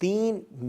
3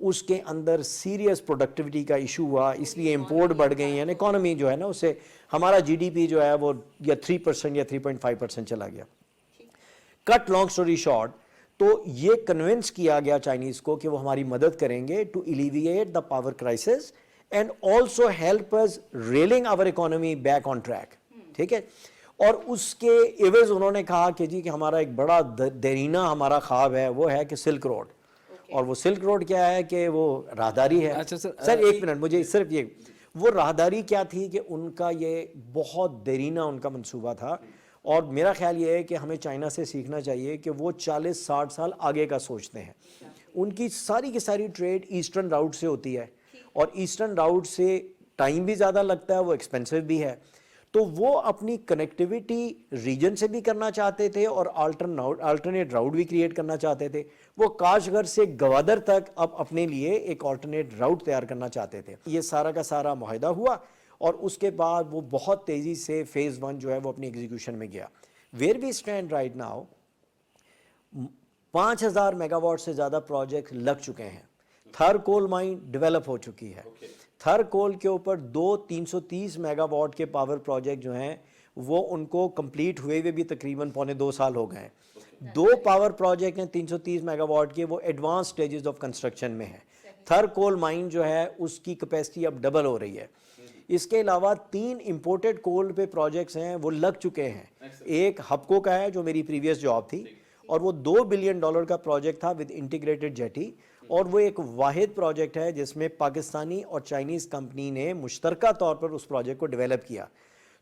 اس کے اندر serious productivity کا issue ہوا, اس لیے امپورٹ بڑھ گئی, یعنی اکانومی جو ہے نا اسے ہمارا جی ڈی پی جو ہے وہ یا 3% یا 3.5% چلا گیا. کٹ لانگ سٹوری شارٹ, تو یہ کنونس کیا گیا چائنیز کو کہ وہ ہماری مدد کریں گے to alleviate the power crisis and also help us railing our economy back on track. ٹھیک ہے, اور اس کے عوض انہوں نے کہا کہ جی کہ ہمارا ایک بڑا دیرینہ ہمارا خواب ہے, وہ ہے کہ سلک روڈ. اور وہ سلک روڈ کیا ہے کہ وہ راہداری ہے. سر ایک منٹ, مجھے صرف یہ, وہ راہداری کیا تھی کہ ان کا یہ بہت دیرینہ ان کا منصوبہ تھا, اور میرا خیال یہ ہے کہ ہمیں چائنا سے سیکھنا چاہیے کہ وہ 40-60 سال آگے کا سوچتے ہیں. ان کی ساری کی ساری ٹریڈ ایسٹرن راؤٹ سے ہوتی ہے, اور ایسٹرن راؤٹ سے ٹائم بھی زیادہ لگتا ہے, وہ ایکسپینسو بھی ہے. تو وہ اپنی کنیکٹیویٹی ریجن سے بھی کرنا چاہتے تھے اور آلٹرنیٹ راؤٹ بھی کریٹ کرنا چاہتے تھے. وہ کاش گھر سے گوادر تک اب اپنے لیے ایک آلٹرنیٹ راؤٹ تیار کرنا چاہتے تھے. یہ سارا کا سارا معاہدہ ہوا, اور اس کے بعد وہ بہت تیزی سے فیز 1 جو ہے وہ اپنی ایگزیکیوشن میں گیا. Where we stand right now 5000 megawatt سے زیادہ پروجیکٹ لگ چکے ہیں. تھر کول مائن ڈیولپ ہو چکی ہے. تھر کول کے اوپر 330 میگا واٹ کے پاور پروجیکٹ جو ہیں وہ ان کو کمپلیٹ ہوئے ہوئے بھی تقریباً 2.25 سال ہو گئے ہیں. 2 پاور پروجیکٹ ہیں 330 میگا واٹ کے, وہ ایڈوانس سٹیجز آف کنسٹرکشن میں ہیں. تھر کول مائن جو ہے اس کی کیپیسٹی اب ڈبل ہو رہی ہے. اس کے علاوہ 3 امپورٹڈ کول پہ پروجیکٹس ہیں وہ لگ چکے ہیں. ایک ہپکو کا ہے جو میری پریویس جاب تھی, اور وہ $2 بلین کا پروجیکٹ تھا ود انٹیگریٹڈ جیٹی, اور وہ ایک واحد پروجیکٹ ہے جس میں پاکستانی اور چائنیز کمپنی نے مشترکہ طور پر اس پروجیکٹ کو ڈیولپ کیا.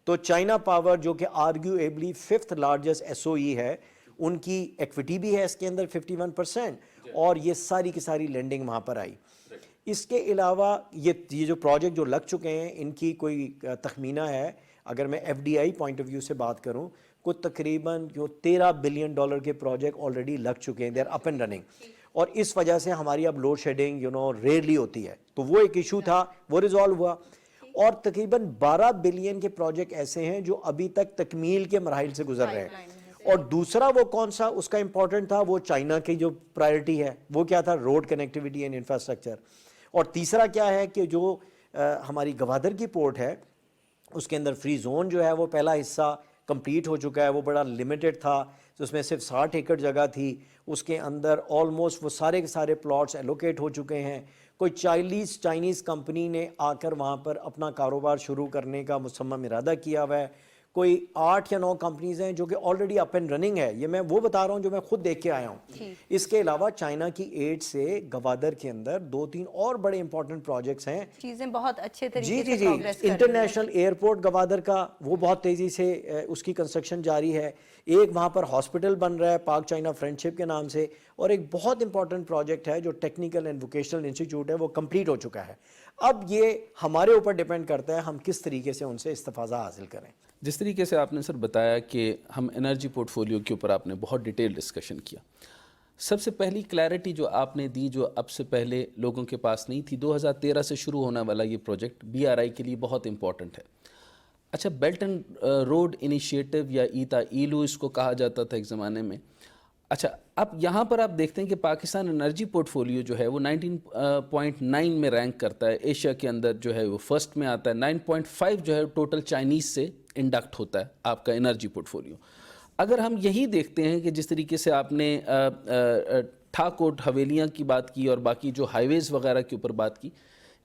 تو چائنا پاور جو کہ arguably 5th largest S O ای ہے, ان کی ایکویٹی بھی ہے اس کے اندر 51%, اور یہ ساری کی ساری لینڈنگ وہاں پر آئی. اس کے علاوہ یہ جو پروجیکٹ جو لگ چکے ہیں ان کی کوئی تخمینہ ہے, اگر میں F D I point of view سے بات کروں, کو تقریباً جو $13 بلین کے پروجیکٹ آلریڈی لگ چکے ہیں, they are up and running. اور اس وجہ سے ہماری اب لوڈ شیڈنگ ریئرلی ہوتی ہے. تو وہ ایک ایشو تھا, وہ ریزالو ہوا. اور تقریباً 12 بلین کے پروجیکٹ ایسے ہیں جو ابھی تک تکمیل کے مراحل سے گزر رہے ہیں. اور دوسرا وہ کون سا اس کا امپورٹنٹ تھا, وہ چائنا کی جو پرائرٹی ہے وہ کیا تھا, روڈ کنیکٹیویٹی اینڈ انفراسٹرکچر. اور تیسرا کیا ہے کہ جو ہماری گوادر کی پورٹ ہے اس کے اندر فری زون جو ہے وہ پہلا حصہ کمپلیٹ ہو چکا ہے. وہ بڑا لمیٹڈ تھا, تو اس میں صرف 60 ایکڑ جگہ تھی. اس کے اندر آلموسٹ وہ سارے کے سارے پلاٹس ایلوکیٹ ہو چکے ہیں. کوئی چائنیز کمپنی نے آ کر وہاں پر اپنا کاروبار شروع کرنے کا مصمم ارادہ کیا ہوا ہے. کوئی 8 یا 9 کمپنیز ہیں جو کہ آلریڈی اپ اینڈ رننگ ہے. یہ میں وہ بتا رہا ہوں جو میں خود دیکھ کے آیا ہوں. اس کے علاوہ چائنا کی ایڈ سے گوادر کے اندر 2-3 اور بڑے امپورٹنٹ پروجیکٹس ہیں. چیزیں بہت اچھے طریقے سے جی پروگریس کر رہی ہیں. انٹرنیشنل ایئرپورٹ گوادر کا وہ بہت تیزی سے اس کی کنسٹرکشن جاری ہے. ایک وہاں پر ہاسپٹل بن رہا ہے پاک چائنا فرینڈشپ کے نام سے, اور ایک بہت امپورٹنٹ پروجیکٹ ہے جو ٹیکنیکل اینڈ ووکیشنل انسٹیٹیوٹ ہے, وہ کمپلیٹ ہو چکا ہے. اب یہ ہمارے اوپر ڈیپینڈ کرتا ہے ہم کس طریقے سے ان سے استفادہ حاصل کریں. جس طریقے سے آپ نے سر بتایا کہ ہم انرجی پورٹ فولیو کے اوپر آپ نے بہت ڈیٹیل ڈسکشن کیا. سب سے پہلی کلیئرٹی جو آپ نے دی جو اب سے پہلے لوگوں کے پاس نہیں تھی, 2013 سے شروع ہونے والا یہ پروجیکٹ بی آر آئی کے لیے بہت امپورٹنٹ ہے. اچھا, بیلٹ اینڈ روڈ انیشیٹو یا ایتا ایلو اس کو کہا جاتا تھا ایک زمانے میں. اچھا, اب یہاں پر آپ دیکھتے ہیں کہ پاکستان انرجی پورٹ فولیو جو ہے وہ 19.9 میں رینک کرتا ہے. ایشیا کے اندر جو ہے وہ فرسٹ میں آتا ہے. 9.5 جو ہے ٹوٹل چائنیز سے انڈکٹ ہوتا ہے آپ کا انرجی پورٹ فولیو. اگر ہم یہی دیکھتے ہیں کہ جس طریقے سے آپ نے ٹھاکوٹ حویلیاں کی بات کی اور باقی جو ہائی ویز وغیرہ کے اوپر بات کی,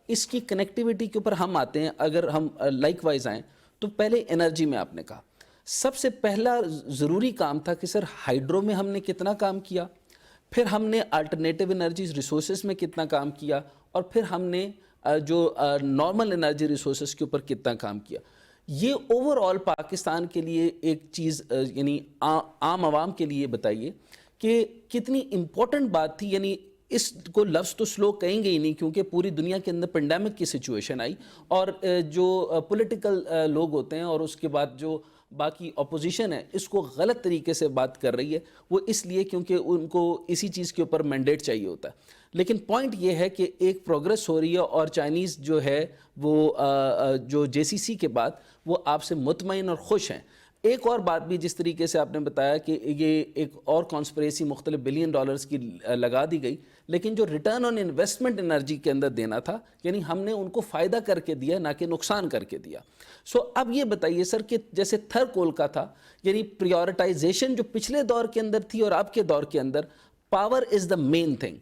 اس کی کنیکٹیویٹی کے اوپر ہم آتے ہیں. اگر ہم لائک وائز آئیں تو پہلے انرجی میں آپ نے کہا سب سے پہلا ضروری کام تھا کہ سر ہائیڈرو میں ہم نے کتنا کام کیا, پھر ہم نے الٹرنیٹیو انرجیز ریسورسز میں کتنا کام کیا, اور پھر ہم نے جو نارمل انرجی ریسورسز کے اوپر کتنا کام کیا. یہ اوور آل پاکستان کے لیے ایک چیز یعنی عام عوام کے لیے بتائیے کہ کتنی امپورٹنٹ بات تھی. یعنی اس کو لفظ تو سلو کہیں گے ہی نہیں کیونکہ پوری دنیا کے اندر پینڈیمک کی سچویشن آئی, اور جو پولیٹیکل لوگ ہوتے ہیں اور اس کے بعد جو باقی اپوزیشن ہے اس کو غلط طریقے سے بات کر رہی ہے, وہ اس لیے کیونکہ ان کو اسی چیز کے اوپر مینڈیٹ چاہیے ہوتا ہے. لیکن پوائنٹ یہ ہے کہ ایک پروگرس ہو رہی ہے, اور چائنیز جو ہے وہ جو جے سی سی کے بعد وہ آپ سے مطمئن اور خوش ہیں. ایک اور بات بھی جس طریقے سے آپ نے بتایا کہ یہ ایک اور کانسپریسی مختلف بلین ڈالرز کی لگا دی گئی، لیکن جو ریٹرن آن انویسٹمنٹ انرجی کے اندر دینا تھا، یعنی ہم نے ان کو فائدہ کر کے دیا نہ کہ نقصان کر کے دیا. اب یہ بتائیے سر کہ جیسے تھر کول کا تھا، یعنی پریورٹائزیشن جو پچھلے دور کے اندر تھی اور آپ کے دور کے اندر، power is the main thing.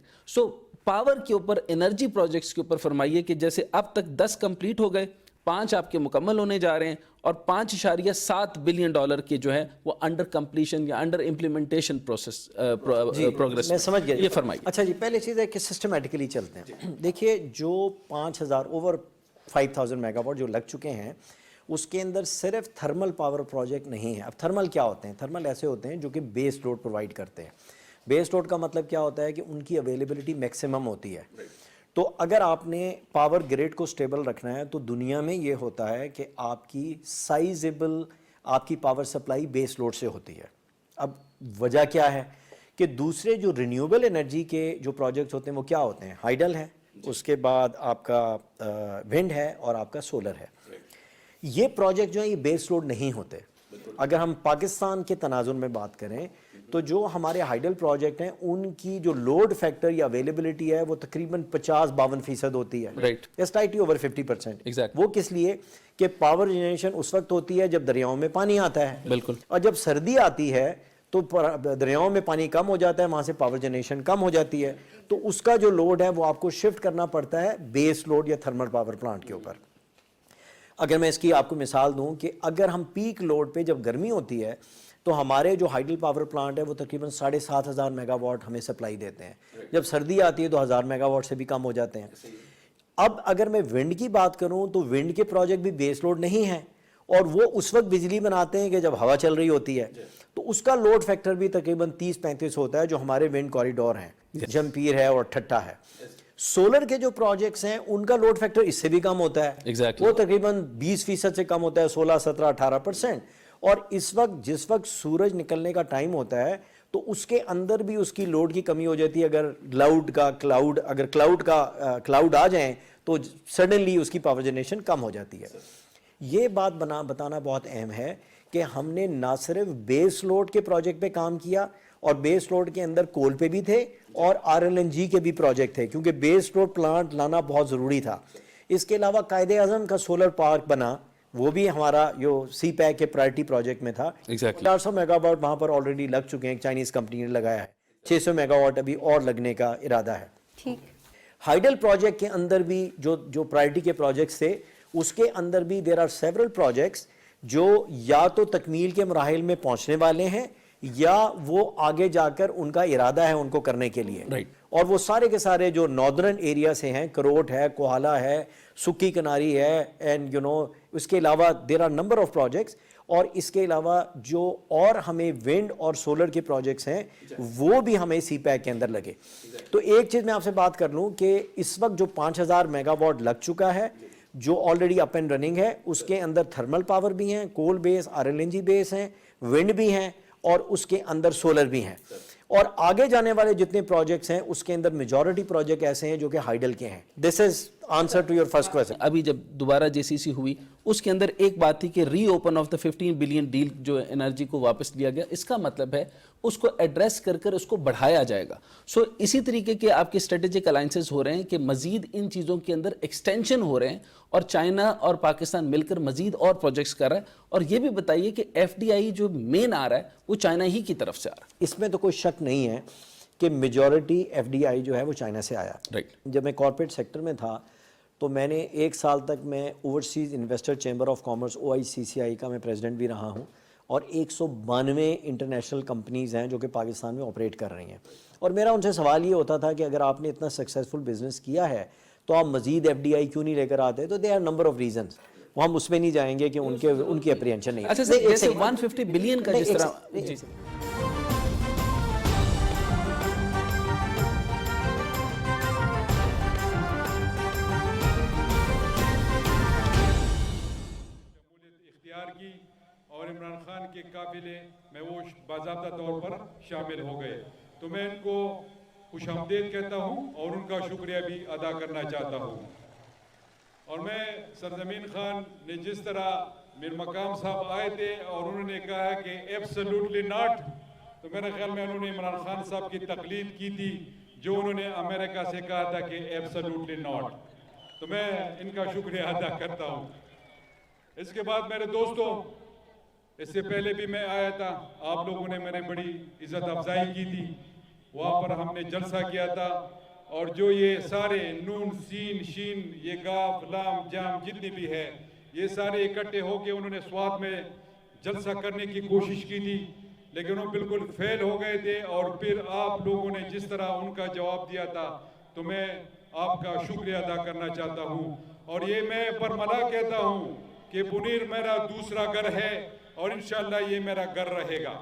Power کے اوپر، انرجی پروجیکٹس کے اوپر فرمائیے کہ جیسے اب تک 10 کمپلیٹ ہو گئے، 5 آپ کے مکمل ہونے جا رہے ہیں، اور 5.7 بلین ڈالر کے جو ہے وہ انڈر کمپلیشن یا انڈر امپلیمنٹیشن پروسیس پروگرس. میں سمجھ گیا. یہ فرمائیے. اچھا جی، پہلے چیز ہے کہ سسٹمیٹکلی چلتے ہیں. دیکھیے جو 5000 اوور 5000 میگا واٹ جو لگ چکے ہیں، اس کے اندر صرف تھرمل پاور پروجیکٹ نہیں ہے. اب تھرمل کیا ہوتے ہیں؟ تھرمل ایسے ہوتے ہیں جو کہ بیس لوڈ پرووائڈ کرتے ہیں. بیس لوڈ کا مطلب کیا ہوتا ہے کہ ان کی اویلیبلٹی میکسیمم ہوتی ہے. تو اگر آپ نے پاور گریڈ کو سٹیبل رکھنا ہے تو دنیا میں یہ ہوتا ہے کہ آپ کی سائزیبل آپ کی پاور سپلائی بیس لوڈ سے ہوتی ہے. اب وجہ کیا ہے کہ دوسرے جو رینیوبل انرجی کے جو پروجیکٹس ہوتے ہیں وہ کیا ہوتے ہیں؟ ہائیڈل ہے، اس کے بعد آپ کا ونڈ ہے اور آپ کا سولر ہے. یہ پروجیکٹ جو ہیں یہ بیس لوڈ نہیں ہوتے. اگر ہم پاکستان کے تناظر میں بات کریں تو جو ہمارے ہائیڈل پروجیکٹ ہیں ان کی جو لوڈ فیکٹر یا اویلیبلٹی ہے وہ تقریباً 50-52% ہوتی ہے. Slightly over 50%. وہ کس لیے کہ پاور جنریشن اس وقت ہوتی ہے جب دریاؤں میں پانی آتا ہے. بالکل. اور جب سردی آتی ہے تو دریاؤں میں پانی کم ہو جاتا ہے، وہاں سے پاور جنریشن کم ہو جاتی ہے. تو اس کا جو لوڈ ہے وہ آپ کو شفٹ کرنا پڑتا ہے بیس لوڈ یا تھرمل پاور پلانٹ کے اوپر. اگر میں اس کی آپ کو مثال دوں کہ اگر ہم پیک لوڈ پہ جب گرمی ہوتی ہے تو ہمارے جو ہائیڈل پاور پلانٹ ہے وہ تقریباً 7500 میگا واٹ ہمیں سپلائی دیتے ہیں. جب سردی آتی ہے تو 1000 میگا واٹ سے بھی کم ہو جاتے ہیں. اب اگر میں ونڈ کی بات کروں تو ونڈ کے پروجیکٹ بھی بیس لوڈ نہیں ہیں، اور وہ اس وقت بجلی بناتے ہیں کہ جب ہوا چل رہی ہوتی ہے. تو اس کا لوڈ فیکٹر بھی تقریباً 30-35 ہوتا ہے جو ہمارے ونڈ کوریڈور ہیں، جمپیر ہے اور ٹھٹا ہے. سولر کے جو پروجیکٹس ہیں ان کا لوڈ فیکٹر اس سے بھی کم ہوتا ہے. وہ تقریباً 20% سے کم ہوتا ہے، 16-17-18%. اور اس وقت جس وقت سورج نکلنے کا ٹائم ہوتا ہے تو اس کے اندر بھی اس کی لوڈ کی کمی ہو جاتی ہے. اگر کلاؤڈ آ جائیں تو سڈنلی اس کی پاور جنریشن کم ہو جاتی ہے. یہ بات بتانا بہت اہم ہے کہ ہم نے نہ صرف بیس لوڈ کے پروجیکٹ پہ کام کیا، اور بیس لوڈ کے اندر کول پہ بھی تھے اور RLNG کے بھی پروجیکٹ تھے، کیونکہ بیس لوڈ پلانٹ لانا بہت ضروری تھا. اس کے علاوہ قائد اعظم کا سولر پارک بنا، وہ بھی ہمارا جو سی پیک کے پرائرٹی پروجیکٹ میں تھا. 400 میگا واٹ وہاں پر آلریڈی لگ چکے ہیں، ایک چائنیز کمپنی نے لگایا ہے. 600 میگا واٹ ابھی اور لگنے کا ارادہ ہے. ہائیڈل پروجیکٹ کے اندر بھی جو پرائرٹی کے پروجیکٹس تھے اس کے اندر بھی دیر آر سیورل پروجیکٹس جو یا تو تکمیل کے مراحل میں پہنچنے والے ہیں یا وہ آگے جا کر ان کا ارادہ ہے ان کو کرنے کے لیے. اور وہ سارے کے سارے جو ناردرن ایریا سے ہیں، کروٹ ہے، کوہالہ ہے، سکی کناری ہے، اینڈ اس کے علاوہ there are number of projects. اور اس کے علاوہ جو اور ہمیں ونڈ اور سولر کے پروجیکٹس ہیں وہ بھی ہمیں سی پیک کے اندر لگے. تو ایک چیز میں آپ سے بات کر لوں کہ اس وقت جو 5000 میگا واٹ لگ چکا ہے جو آلریڈی اپ اینڈ رننگ ہے، اس کے اندر تھرمل پاور بھی ہیں، کول بیس، RLNG بیس ہیں، ونڈ بھی ہیں اور اس کے اندر سولر بھی ہیں. اور آگے جانے والے جتنے پروجیکٹس ہیں اس کے اندر میجورٹی پروجیکٹ ایسے ہیں جو کہ ہائیڈل کے ہیں. This is answer to your first question. ابھی جب دوبارہ JCC ہوئی اس کے اندر ایک بات تھی کہ reopen of the 15 billion deal جو انرجی کو واپس لیا گیا، اس کا مطلب ہے اس کو ایڈریس کر اس کو بڑھایا جائے گا. اسی طریقے کے آپ کے اسٹریٹجک الائنسز ہو رہے ہیں کہ مزید ان چیزوں کے اندر ایکسٹینشن ہو رہے ہیں، اور چائنا اور پاکستان مل کر مزید اور پروجیکٹس کر رہا ہے. اور یہ بھی بتائیے کہ FDI جو مین آ رہا ہے وہ چائنا ہی کی طرف سے آ رہا ہے. اس میں تو کوئی شک نہیں ہے کہ میجورٹی FDI جو ہے وہ چائنا سے آیا. جب میں کارپوریٹ سیکٹر میں تھا تو میں نے 1 سال تک میں overseas investor chamber of commerce OICCI کا میں پریزیڈنٹ بھی رہا ہوں، اور 192 انٹرنیشنل کمپنیز ہیں جو کہ پاکستان میں آپریٹ کر رہی ہیں. اور میرا ان سے سوال یہ ہوتا تھا کہ اگر آپ نے اتنا سکسیزفل بزنس کیا ہے تو آپ مزید FDI کیوں نہیں لے کر آتے؟ تو there are number of reasons, وہ ہم اس میں نہیں جائیں گے کہ ان کی اپریہنشن نہیں. اچھا سر، جیسے 150 بلین کا جس طرح کی اور عمران خان کے قافلے میں وہ باضابطہ طور پر شامل ہو گئے، تو میں ان کو خوش آمدید کہتا ہوں اور ان کا شکریہ بھی ادا کرنا چاہتا ہوں. اور میں سرزمین خان نے جس طرح میر مقام صاحب آئے تھے اور انہوں نے کہا کہ ایبسلوٹلی ناٹ، تو میرے خیال میں انہوں نے عمران خان صاحب کی تقلید کی تھی جو انہوں نے امریکہ سے کہا تھا کہ ایبسلوٹلی ناٹ، تو میں ان کا شکریہ ادا کرتا ہوں۔ اس کے بعد میرے دوستوں، اس سے پہلے بھی میں آیا تھا، آپ لوگوں نے میرے بڑی عزت افزائی کی تھی، وہاں پر ہم نے جلسہ کیا تھا، اور جو یہ سارے نون سین شین یہ گاف لام جام جتنی بھی ہے یہ سارے اکٹھے ہو کے انہوں نے سوات میں جلسہ کرنے کی کوشش کی تھی، لیکن وہ بالکل فیل ہو گئے تھے، اور پھر آپ لوگوں نے جس طرح ان کا جواب دیا تھا تو میں آپ کا شکریہ ادا کرنا چاہتا ہوں، اور یہ میں برملا کہتا ہوں کہ بنیر میرا دوسرا گھر ہے اور انشاءاللہ یہ میرا گھر رہے گا،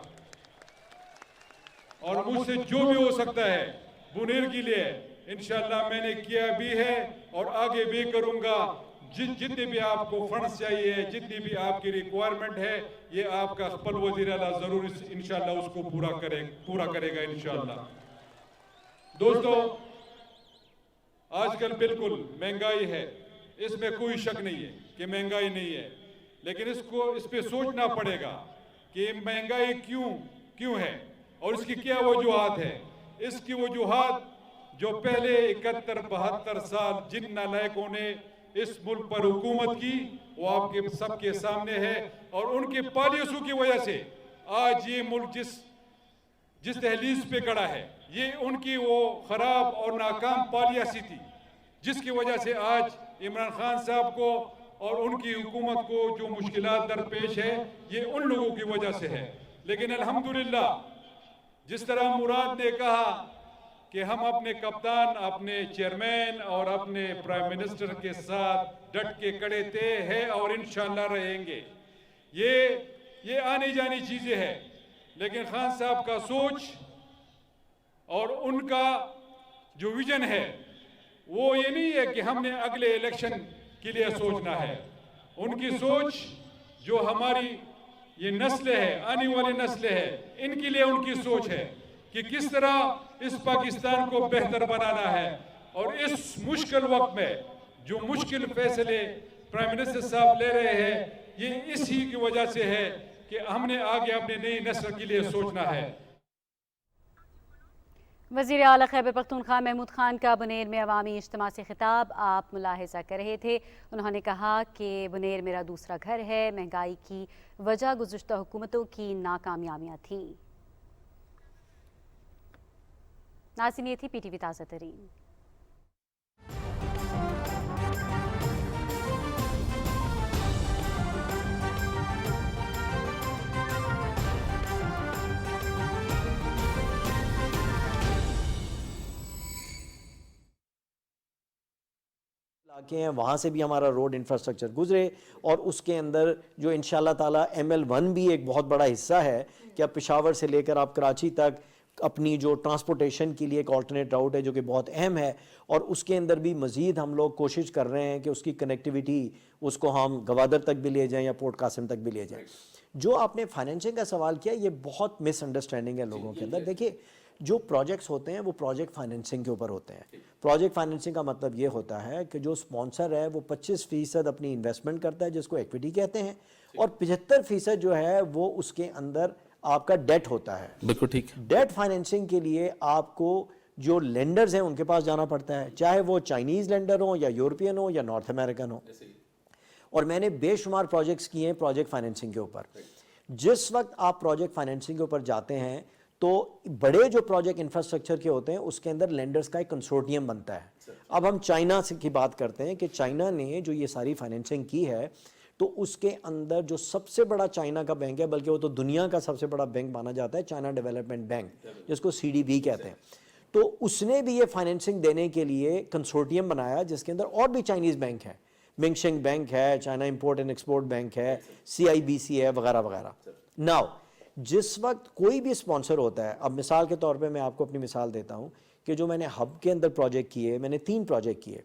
اور مجھ سے جو بھی ہو سکتا ہے بنیر کے لیے انشاءاللہ میں نے کیا بھی ہے اور آگے بھی کروں گا۔ جتنے بھی آپ کو فنڈز چاہیے، جتنی بھی آپ کی ریکوائرمنٹ ہے، یہ آپ کا خپل وزیر اعلیٰ ضرور انشاءاللہ اس کو پورا کرے گا انشاءاللہ۔ دوستو، آج کل بالکل مہنگائی ہے، اس میں کوئی شک نہیں ہے کہ مہنگائی نہیں ہے، لیکن اس پہ سوچنا پڑے گا کہ مہنگائی کیوں ہے اور اس کی کیا وجوہات ہے۔ اس کی وجوہات جو پہلے 71-72 سال جن نالائقوں نے اس ملک پر حکومت کی وہ آپ کے سب کے سامنے ہے، اور ان کی پالیسیوں کی وجہ سے آج یہ ملک جس تحلیز پہ کھڑا ہے، یہ ان کی وہ خراب اور ناکام پالیسی تھی جس کی وجہ سے آج عمران خان صاحب کو اور ان کی حکومت کو جو مشکلات درپیش ہے یہ ان لوگوں کی وجہ سے ہے۔ لیکن الحمدللہ جس طرح مراد نے کہا کہ ہم اپنے کپتان، اپنے چیئرمین اور اپنے پرائم منسٹر کے ساتھ ڈٹ کے کھڑے تھے ہیں اور انشاءاللہ رہیں گے، یہ آنی جانی چیزیں ہیں، لیکن خان صاحب کا سوچ اور ان کا جو ویژن ہے وہ یہ نہیں ہے کہ ہم نے اگلے الیکشن کے لیے سوچنا ہے۔ ان کی سوچ جو ہماری یہ نسلیں ہے، آنے والی نسلیں ہے، ان کے لیے ان کی سوچ ہے کہ کس طرح اس پاکستان کو بہتر بنانا ہے، اور اس مشکل وقت میں جو مشکل فیصلے پرائم منسٹر صاحب لے رہے ہیں یہ اسی کی وجہ سے ہے کہ ہم نے آگے اپنے نئی نسل کے لیے سوچنا ہے۔ وزیر اعلیٰ خیبر پختونخوا محمود خان کا بنیر میں عوامی اجتماع سے خطاب آپ ملاحظہ کر رہے تھے۔ انہوں نے کہا کہ بنیر میرا دوسرا گھر ہے، مہنگائی کی وجہ گزشتہ حکومتوں کی ناکامیابیاں تھیں۔ ناظرین، یہ تھی پی ٹی وی تازہ ترین۔ علاقے ہیں وہاں سے بھی ہمارا روڈ انفراسٹرکچر گزرے، اور اس کے اندر جو انشاءاللہ تعالیٰ ML1 بھی ایک بہت بڑا حصہ ہے کہ اب پشاور سے لے کر آپ کراچی تک اپنی جو ٹرانسپورٹیشن کے لیے ایک آلٹرنیٹ راؤٹ ہے جو کہ بہت اہم ہے، اور اس کے اندر بھی مزید ہم لوگ کوشش کر رہے ہیں کہ اس کی کنیکٹیویٹی اس کو ہم گوادر تک بھی لے جائیں یا پورٹ قاسم تک بھی لے جائیں۔ جو آپ نے فائنینسنگ کا سوال کیا، یہ بہت مس انڈرسٹینڈنگ ہے لوگوں کے اندر۔ دیکھیے، جو پروجیکٹس ہوتے ہیں وہ پروجیکٹ فائنینسنگ کے اوپر ہوتے ہیں۔ پروجیکٹ فائنینسنگ کا مطلب یہ ہوتا ہے کہ جو سپانسر ہے وہ 25% اپنی انویسٹمنٹ کرتا ہے جس کو ایکویٹی کہتے ہیں، اور 75% جو ہے وہ اس کے اندر آپ کا ڈیٹ ہوتا ہے۔ بالکل ٹھیک۔ ڈیٹ فائنینسنگ کے لیے آپ کو جو لینڈرز ہیں ان کے پاس جانا پڑتا ہے، چاہے وہ چائنیز لینڈر ہوں یا یورپین ہوں یا نارتھ امریکن ہوں، اور میں نے بے شمار پروجیکٹس کیے ہیں پروجیکٹ فائنینسنگ کے اوپر۔ جس وقت آپ پروجیکٹ فائنینسنگ کے اوپر جاتے ہیں تو بڑے جو پروجیکٹ انفراسٹرکچر کے ہوتے ہیں اس کے اندر لینڈرز کا ایک کنسورٹیم بنتا ہے۔ اب ہم چائنا کی بات کرتے ہیں کہ چائنا نے جو یہ ساری فائنینسنگ کی ہے تو اس کے اندر جو سب سے بڑا چائنا کا بینک ہے، بلکہ وہ تو دنیا کا سب سے بڑا بینک مانا جاتا ہے، چائنا ڈیولپمنٹ بینک، جس کو CDB کہتے ہیں، تو اس نے بھی یہ فائنینسنگ دینے کے لیے کنسورٹیم بنایا جس کے اندر اور بھی چائنیز بینک ہیں، منگشنگ بینک ہے، China import and export bank ہے، CIBC ہے، وغیرہ وغیرہ۔ ناؤ جس وقت کوئی بھی اسپانسر ہوتا ہے، اب مثال کے طور پہ میں آپ کو اپنی مثال دیتا ہوں کہ جو میں نے ہب کے اندر پروجیکٹ کیے، میں نے 3 پروجیکٹ کیے،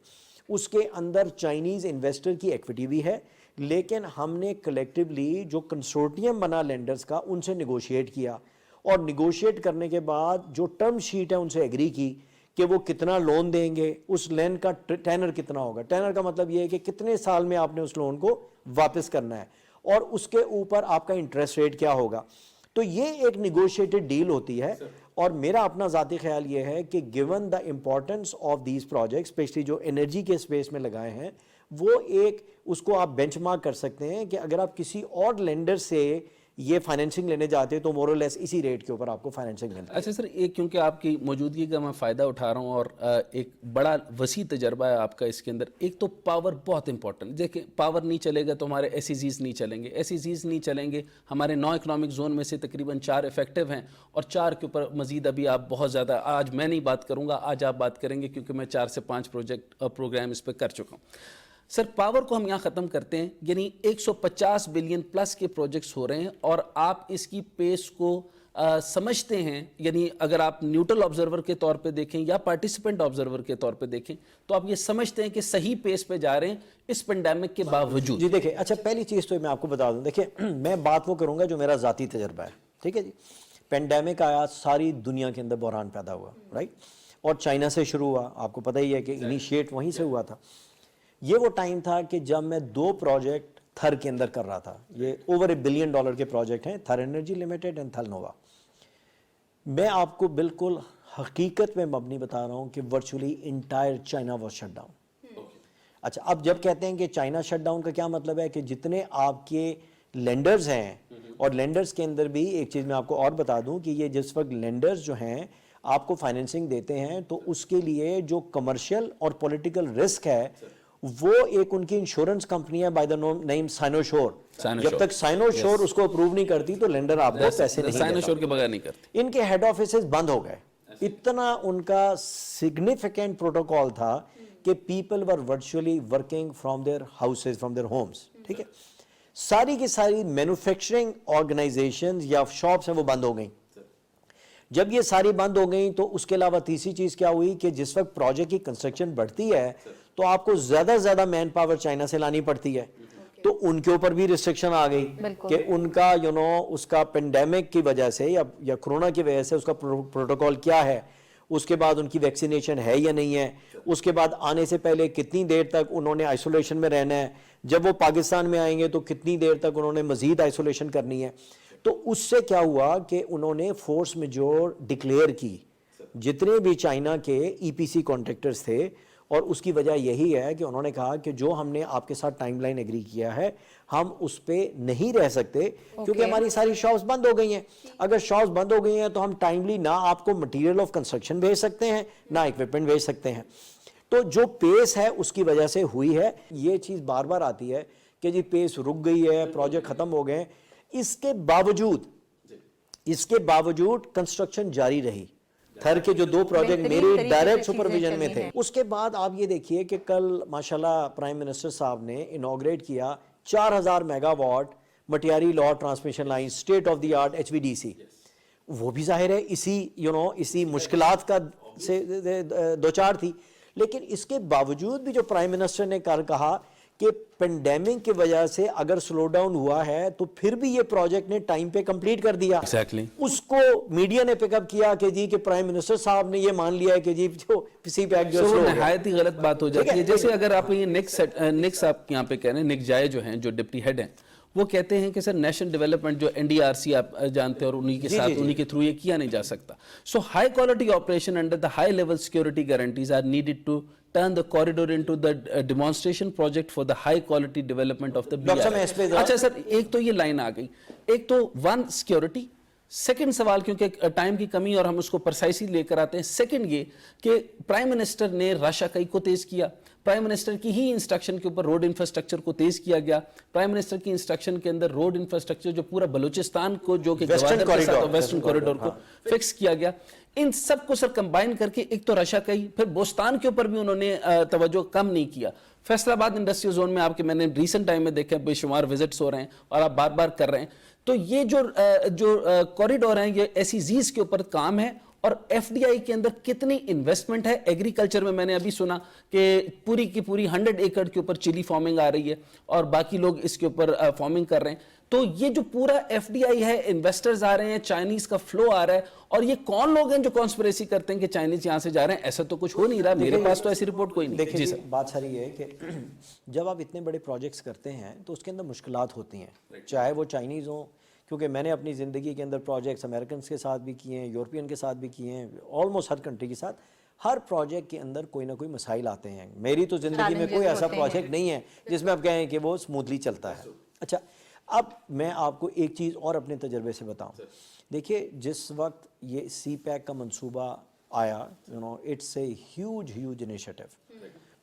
اس کے اندر چائنیز انویسٹر کی ایکویٹی بھی ہے، لیکن ہم نے کلیکٹیولی جو کنسورٹیم بنا لینڈرز کا ان سے نیگوشیٹ کیا، اور نیگوشیٹ کرنے کے بعد جو ٹرم شیٹ ہے ان سے ایگری کی کہ وہ کتنا لون دیں گے، اس لین کا ٹینر کتنا ہوگا۔ ٹینر کا مطلب یہ ہے کہ کتنے سال میں آپ نے اس لون کو واپس کرنا ہے، اور اس کے اوپر آپ کا انٹرسٹ ریٹ کیا ہوگا. تو یہ ایک نیگوشیٹڈ ڈیل ہوتی ہے. اور میرا اپنا ذاتی خیال یہ ہے کہ given the importance of these projects especially جو انرجی کے اسپیس میں لگائے ہیں, وہ ایک اس کو آپ بینچ مارک کر سکتے ہیں کہ اگر آپ کسی اور لینڈر سے یہ فائنینسنگ لینے جاتے ہیں تو مور اور لیس اسی ریٹ کے اوپر آپ کو فائنینسنگ ملتی ہے. اچھا سر, ایک کیونکہ آپ کی موجودگی کا میں فائدہ اٹھا رہا ہوں اور ایک بڑا وسیع تجربہ ہے آپ کا اس کے اندر. ایک تو پاور بہت امپورٹنٹ, دیکھیں پاور نہیں چلے گا تو ہمارے ایس ای زیز نہیں چلیں گے, ایس ای زیز نہیں چلیں گے. ہمارے 9 اکنامک زون میں سے تقریباً 4 افیکٹو ہیں اور 4 کے اوپر مزید ابھی آپ بہت زیادہ, آج میں نہیں بات کروں گا, آج آپ بات کریں گے کیونکہ میں 4 سے 5 پروگرام اس پہ کر چکا ہوں. سر پاور کو ہم یہاں ختم کرتے ہیں, یعنی 150 بلین پلس کے پروجیکٹس ہو رہے ہیں اور آپ اس کی پیس کو سمجھتے ہیں, یعنی اگر آپ نیوٹرل آبزرور کے طور پہ دیکھیں یا پارٹیسپینٹ آبزرور کے طور پہ دیکھیں تو آپ یہ سمجھتے ہیں کہ صحیح پیس پہ جا رہے ہیں اس پینڈیمک کے باوجود. جی دیکھیں, اچھا پہلی چیز تو میں آپ کو بتا دوں, دیکھیں میں بات وہ کروں گا جو میرا ذاتی تجربہ ہے, ٹھیک ہے جی. پینڈیمک آیا, ساری دنیا کے اندر بحران پیدا ہوا, رائٹ, اور چائنا سے شروع ہوا, آپ کو پتہ ہی ہے کہ انیشیٹ وہیں سے ہوا تھا. یہ وہ ٹائم تھا کہ جب میں 2 پروجیکٹ تھر کے اندر کر رہا تھا, یہ اوور $1 بلین کے پروجیکٹ ہیں, Thar energy limited and Thal Nova. میں آپ کو بالکل حقیقت میں مبنی بتا رہا ہوں کہ virtually entire China was shut down. اچھا, اب جب کہتے ہیں کہ چائنا شٹ ڈاؤن کا کیا مطلب ہے کہ جتنے آپ کے لینڈرز ہیں, اور لینڈرز کے اندر بھی ایک چیز میں آپ کو اور بتا دوں کہ یہ جس وقت لینڈرز جو ہیں آپ کو فائنینسنگ دیتے ہیں تو اس کے لیے جو کمرشل اور پولیٹیکل رسک ہے وہ ایک ان کی انشورنس کمپنی ہے بائی دا نیم سائنوشور. جب تک سائنوشور اس کو اپروو نہیں کرتی تو لینڈر آپ کو پیسے نہیں دیتا. سائنوشور کے بغیر نہیں کرتی. ان کے ہیڈ آفیسز بند ہو گئے. اتنا ان کا سگنیفیکنٹ پروٹوکول تھا کہ people were virtually working from their houses, from their homes, ٹھیک ہے. ساری کی ساری مینوفیکچرنگ آرگنائزیشنز یا شاپس ہیں وہ بند ہو گئیں. جب یہ ساری بند ہو گئیں تو اس کے علاوہ تیسری چیز کیا ہوئی کہ جس وقت پروجیکٹ کی کنسٹرکشن بڑھتی ہے تو آپ کو زیادہ زیادہ مین پاور چائنا سے لانی پڑتی ہے, تو ان کے اوپر بھی ریسٹرکشن آ گئی کہ ان کا اس کا پینڈیمک کی وجہ سے یا کرونا کی وجہ سے اس کا پروٹوکول کیا ہے, اس کے بعد ان کی ویکسینیشن ہے یا نہیں ہے, اس کے بعد آنے سے پہلے کتنی دیر تک انہوں نے آئسولیشن میں رہنا ہے, جب وہ پاکستان میں آئیں گے تو کتنی دیر تک انہوں نے مزید آئسولیشن کرنی ہے. تو اس سے کیا ہوا کہ انہوں نے فورس میجور ڈکلیئر کی جتنے بھی چائنا کے ای پی سی کانٹریکٹرز تھے, اور اس کی وجہ یہی ہے کہ انہوں نے کہا کہ جو ہم نے آپ کے ساتھ ٹائم لائن ایگری کیا ہے ہم اس پہ نہیں رہ سکتے کیونکہ ہماری ساری شاپس بند ہو گئی ہیں. اگر شاپس بند ہو گئی ہیں تو ہم ٹائملی نہ آپ کو مٹیریل آف کنسٹرکشن بھیج سکتے ہیں نہ اکوپمنٹ بھیج سکتے ہیں. تو جو پیس ہے اس کی وجہ سے ہوئی ہے. یہ چیز بار بار آتی ہے کہ جی پیس رک گئی ہے, پروجیکٹ ختم ہو گئے. اس کے باوجود کنسٹرکشن جاری رہی. تھر کے جو 2 پروجیکٹ میری ڈائریکٹ سپرویژن میں تھے. اس کے بعد آپ یہ دیکھیے کہ کل ماشاءاللہ پرائم منسٹر صاحب نے انوگریٹ کیا 4000 mega what Matiari law transmission line state of the art HVDC. وہ بھی ظاہر ہے اسی مشکلات کا سے دوچار تھی, لیکن اس کے باوجود بھی جو پرائم منسٹر نے کہا کہ پینڈیمک کی وجہ سے اگر سلو ڈاؤن ہوا ہے تو پھر بھی یہ پروجیکٹ نے ٹائم پہ کمپلیٹ کر دیا. اس کو میڈیا نے پک اپ کیا کہ جی کہ پرائم منسٹر صاحب نے یہ مان لیا ہے کہ جی جو سی پیک جو سلو نہایت ہی غلط بات ہو جاتی ہے. جیسے اگر آپ یہ نیکس آپ یہاں پہ کہہ رہے ہیں, نک جائے جو ہیں جو ڈپٹی ہیڈ ہیں وہ کہتے ہیں کہ سر نیشنل ڈیولپمنٹ جو NDRC آپ جانتے ہیں اور انہی کے ساتھ انہی کے تھرو یہ کیا نہیں جا سکتا. So high quality operation under the high level security guarantees are needed to turn the corridor into the demonstration project for the high quality development of the BRI. اچھا سر, ایک تو یہ لائن آ گئی, ایک تو ون سیکورٹی. سیکنڈ سوال, کیونکہ time کی کمی اور ہم اس کو پرسائسلی لے کر آتے ہیں, سیکنڈ یہ کہ پرائم منسٹر نے راشا کئی کو تیز کیا. پرائم منسٹر کی ہی انسٹرکشن کے اوپر روڈ انفراسٹرکچر کو تیز کیا گیا. پرائم منسٹر کی انسٹرکشن کے اندر روڈ انفراسٹرکچر جو پورا بلوچستان کو جو کہ ویسٹرن کوریڈور کو فکس کیا گیا. ان سب کو سر کمبائن کر کے ایک تو رشا کئی, پھر بوستان کے اوپر بھی انہوں نے توجہ کم نہیں کیا. فیصل آباد انڈسٹریل زون میں آپ کے میں نے ریسنٹ ٹائم میں دیکھا بے شمار وزٹس ہو رہے ہیں اور آپ بار بار کر رہے ہیں. تو یہ جو کوریڈور ہیں یہ ایسی زیز کے اوپر کام ہے. اور FDI کے اندر کتنی انویسٹمنٹ ہے ایگریکلچر میں. میں نے ابھی سنا کہ پوری کی پوری 100 ایکڑ کے اوپر چلی فارمنگ آ رہی ہے اور باقی لوگ اس کے اوپر فارمنگ کر رہے ہیں. تو یہ جو پورا ایف ڈی آئی ہے، انویسٹرز آ رہے ہیں، چائنیز کا فلو آ رہا ہے، اور یہ کون لوگ ہیں جو کانسپریسی کرتے ہیں کہ چائنیز یہاں سے جا رہے ہیں؟ ایسا تو کچھ ہو نہیں رہا، میرے پاس تو ایسی رپورٹ کوئی نہیں۔ دیکھیں جی، بات ساری یہ ہے کہ جب آپ اتنے بڑے پروجیکٹس کرتے ہیں تو اس کے اندر مشکلات ہوتی ہیں، چاہے وہ چائنیز ہوں، کیونکہ میں نے اپنی زندگی کے اندر پروجیکٹس امریکنس کے ساتھ بھی کیے ہیں، یورپین کے ساتھ بھی کیے ہیں، آلموسٹ ہر کنٹری کے ساتھ۔ ہر پروجیکٹ کے اندر کوئی نہ کوئی مسائل آتے ہیں۔ میری تو زندگی میں کوئی ایسا پروجیکٹ نہیں ہے جس میں آپ کہیں کہ وہ سموتھلی چلتا ہے۔ اچھا، اب میں آپ کو ایک چیز اور اپنے تجربے سے بتاؤں۔ دیکھیے، جس وقت یہ سی پیک کا منصوبہ آیا، اٹس اے ہیوج انیشیٹو،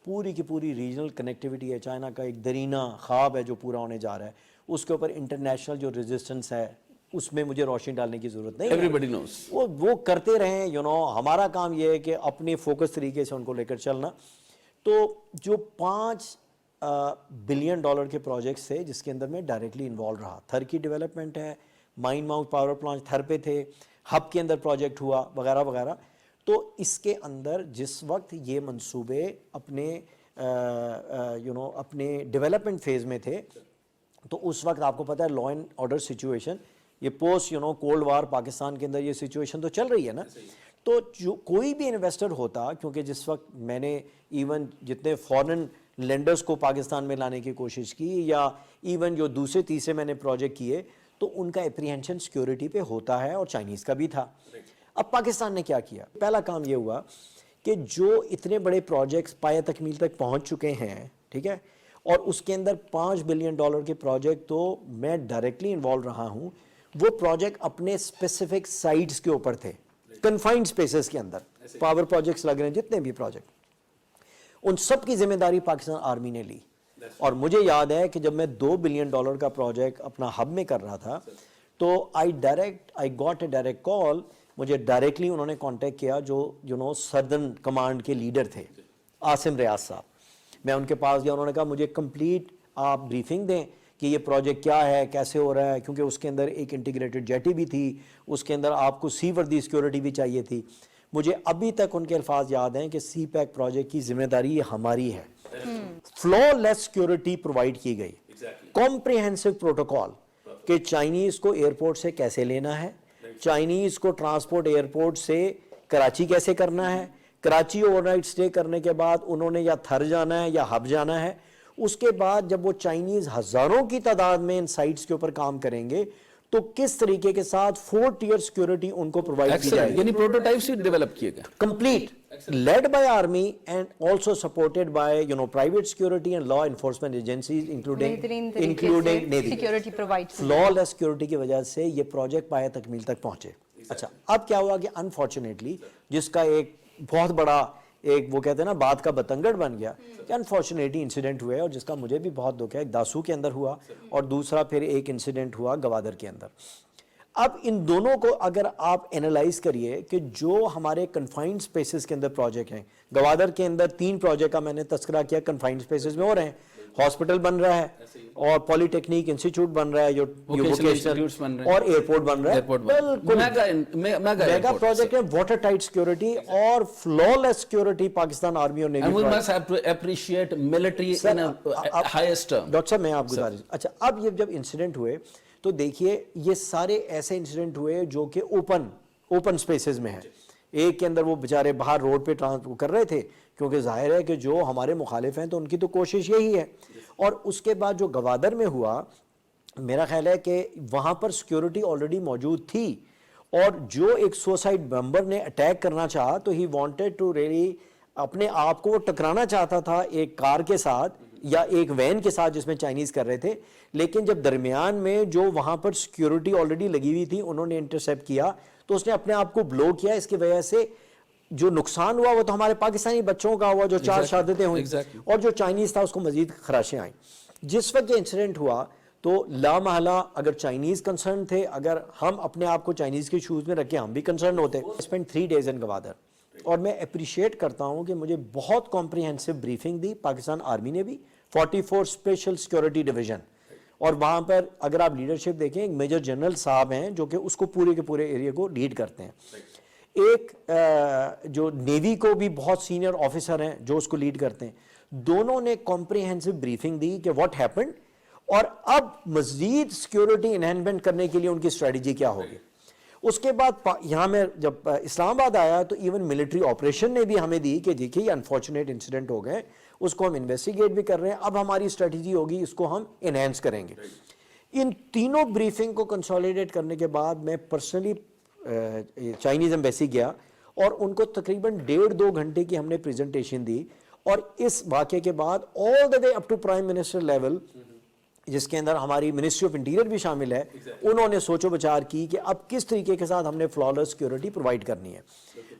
پوری کی پوری ریجنل کنیکٹیوٹی ہے، چائنا کا ایک درینہ خواب ہے جو پورا ہونے جا رہا ہے، اس کے اوپر انٹرنیشنل جو ریزسٹنس ہے اس میں مجھے روشنی ڈالنے کی ضرورت نہیں ہے، ایوریبڈی نوز، وہ کرتے رہیں، ہمارا کام یہ ہے کہ اپنے فوکس طریقے سے ان کو لے کر چلنا۔ تو جو 5 بلین ڈالر کے پروجیکٹس تھے جس کے اندر میں ڈائریکٹلی انوالو رہا، تھر کی ڈیولپمنٹ ہے، مائن ماؤتھ پاور پلانٹ تھر پہ تھے، ہب کے اندر پروجیکٹ ہوا وغیرہ وغیرہ۔ تو اس کے اندر جس وقت یہ منصوبے اپنے اپنے ڈیولپمنٹ فیز میں تھے، تو اس وقت آپ کو پتہ ہے لا اینڈ آرڈر سچویشن، یہ پوسٹ کولڈ وار پاکستان کے اندر یہ سچویشن تو چل رہی ہے نا، تو جو کوئی بھی انویسٹر ہوتا، کیونکہ جس وقت میں نے ایون جتنے فورن لینڈرز کو پاکستان میں لانے کی کوشش کی، یا ایون جو دوسرے تیسرے میں نے پروجیکٹ کیے، تو ان کا اپریہنشن سیکیورٹی پہ ہوتا ہے، اور چائنیز کا بھی تھا۔ اب پاکستان نے کیا کیا؟ پہلا کام یہ ہوا کہ جو اتنے بڑے پروجیکٹس پایہ تکمیل تک پہنچ چکے ہیں، ٹھیک ہے، اور اس کے اندر 5 بلین ڈالر کے پروجیکٹ تو میں ڈائریکٹلی انوالو رہا ہوں، وہ پروجیکٹ اپنے اسپیسیفک سائٹس کے اوپر تھے، کنفائنڈ اسپیسز کے اندر پاور پروجیکٹس لگ رہے ہیں، جتنے بھی پروجیکٹ، ان سب کی ذمہ داری پاکستان آرمی نے لی۔ اور مجھے یاد ہے کہ جب میں 2 بلین ڈالر کا پروجیکٹ اپنا ہب میں کر رہا تھا، تو I got a direct call, مجھے ڈائریکٹلی انہوں نے کانٹیکٹ کیا، جو سردرن کمانڈ کے لیڈر تھے، عاصم ریاض صاحب۔ میں ان کے پاس گیا، انہوں نے کہا مجھے کمپلیٹ آپ بریفنگ دیں کہ یہ پروجیکٹ کیا ہے، کیسے ہو رہا ہے، کیونکہ اس کے اندر ایک انٹیگریٹڈ جیٹی بھی تھی، اس کے اندر آپ کو سی وردی سیکیورٹی بھی چاہیے تھی۔ مجھے ابھی تک ان کے الفاظ یاد ہیں کہ سی پیک پروجیکٹ کی ذمہ داری یہ ہماری ہے، فلو لیس سیکیورٹی پرووائڈ کی گئی، کمپریہنسو پروٹوکال کہ چائنیز کو ایئرپورٹ سے کیسے لینا ہے، چائنیز کو ٹرانسپورٹ ایئرپورٹ سے کراچی کیسے کرنا ہے، کراچی اوور نائٹ سٹے کرنے کے بعد انہوں نے یا تھر جانا ہے یا ہب جانا ہے۔ اس کے بعد جب وہ چائنیز ہزاروں کی تعداد میں ان سائٹس کے اوپر کام کریں گے، تو کس طریقے کے ساتھ 4 ٹیئر سیکیورٹی ان کو پرووائڈ کی جائے گی، یعنی پروٹوٹائپس ہی ڈیولپ کیے گئے، complete led by army and also supported by private security and law enforcement agencies including Navy security provide flawless security کی وجہ سے یہ پروجیکٹ پایہ تکمیل تک پہنچے۔ اچھا، اب کیا ہوا کہ انفارچونیٹلی جس کا ایک بہت بڑا ایک وہ کہتے ہیں نا بات کا بتنگڑ بن گیا، کہ انفارچونیٹلی انسیڈنٹ ہوئے، اور جس کا مجھے بھی بہت دکھ ہے، ایک داسو کے اندر ہوا اور دوسرا پھر ایک انسیڈنٹ ہوا گوادر کے اندر۔ اب ان دونوں کو اگر آپ انالائز کریے کہ جو ہمارے کنفائنڈ سپیسز کے اندر پروجیکٹ ہیں، گوادر کے اندر 3 پروجیکٹ کا میں نے تذکرہ کیا کنفائنڈ سپیسز میں ہو رہے ہیں، ہاسپٹل بن رہا ہے، اور پالی ٹیکنیک انسٹیٹیوٹ بن رہا ہے، جو ووکیشنل، اور ایئرپورٹ بن رہا ہے، بالکل میگا پروجیکٹ ہے، واٹر ٹائٹ سیکیورٹی اور فلawless سیکیورٹی پاکستان آرمی اور and we navy. must have to appreciate military in a highest term۔ Doctor صاحب میں آپ گزارش، اچھا اب یہ جب انسیڈنٹ ہوئے تو دیکھیے یہ سارے ایسے انسیڈنٹ ہوئے جو کہ اوپن سپیسز میں ہیں، ایک کے اندر وہ بیچارے باہر روڈ پہ ٹرانسپورٹ کر رہے تھے، کیونکہ ظاہر ہے کہ جو ہمارے مخالف ہیں تو ان کی تو کوشش یہی ہے۔ اور اس کے بعد جو گوادر میں ہوا، میرا خیال ہے کہ وہاں پر سیکیورٹی آلریڈی موجود تھی، اور جو ایک سوسائڈ بمبر نے اٹیک کرنا چاہا تو ہی وانٹیڈ ٹو ریلی اپنے آپ کو وہ ٹکرانا چاہتا تھا ایک کار کے ساتھ یا ایک وین کے ساتھ جس میں چائنیز کر رہے تھے، لیکن جب درمیان میں جو وہاں پر سیکیورٹی آلریڈی لگی ہوئی تھی انہوں نے انٹرسیپٹ کیا، تو اس نے اپنے آپ کو بلو کیا۔ اس کی وجہ سے جو نقصان ہوا وہ تو ہمارے پاکستانی بچوں کا ہوا، جو 4 شہادتیں ہوئیں، اور جو چائنیز تھا اس کو مزید خراشیں آئیں۔ جس وقت یہ انسیڈنٹ ہوا تو لا محالہ اگر چائنیز کنسرن تھے، اگر ہم اپنے آپ کو چائنیز کے شوز میں رکھے ہم بھی کنسرن ہوتے۔ اسپینڈ 3 days ان گوادر، اور میں اپریشیٹ کرتا ہوں کہ مجھے بہت کمپریہنسو بریفنگ دی پاکستان آرمی نے بھی، 44 اسپیشل سیکیورٹی ڈویژن، اور وہاں پر اگر آپ لیڈرشپ دیکھیں ایک میجر جنرل صاحب ہیں جو کہ اس کو پورے کے پورے ایریا کو لیڈ کرتے ہیں، ایک جو نیوی کو بھی بہت سینئر آفیسر ہیں جو اس کو لیڈ کرتے ہیں، دونوں نے کمپریہنسو بریفنگ دی کہ واٹ ہیپنڈ، اور اب مزید سیکیورٹی انہینسمنٹ کرنے کے لیے ان کی اسٹریٹجی کیا ہوگی. اس کے بعد یہاں میں جب اسلام آباد آیا تو ایون ملٹری آپریشن نے بھی ہمیں دی کہ دیکھیے یہ انفارچونیٹ انسیڈنٹ ہو گئے, اس کو ہم انویسٹیگیٹ بھی کر رہے ہیں, اب ہماری اسٹریٹجی ہوگی اس کو ہم انہینس کریں گے. ان تینوں بریفنگ کو کنسولیڈیٹ کرنے کے بعد میں پرسنلی چائنیز ایمبیسی گیا اور ان کو تقریباً 1.5-2 گھنٹے کی ہم نے پریزنٹیشن دی, اور اس واقعے کے بعد all the way up to prime minister level, جس کے اندر ہماری منسٹری آف انٹیریئر بھی شامل ہے, انہوں نے سوچ و بچار کی کہ اب کس طریقے کے ساتھ ہم نے فلالیس سیکیورٹی پرووائڈ کرنی ہے.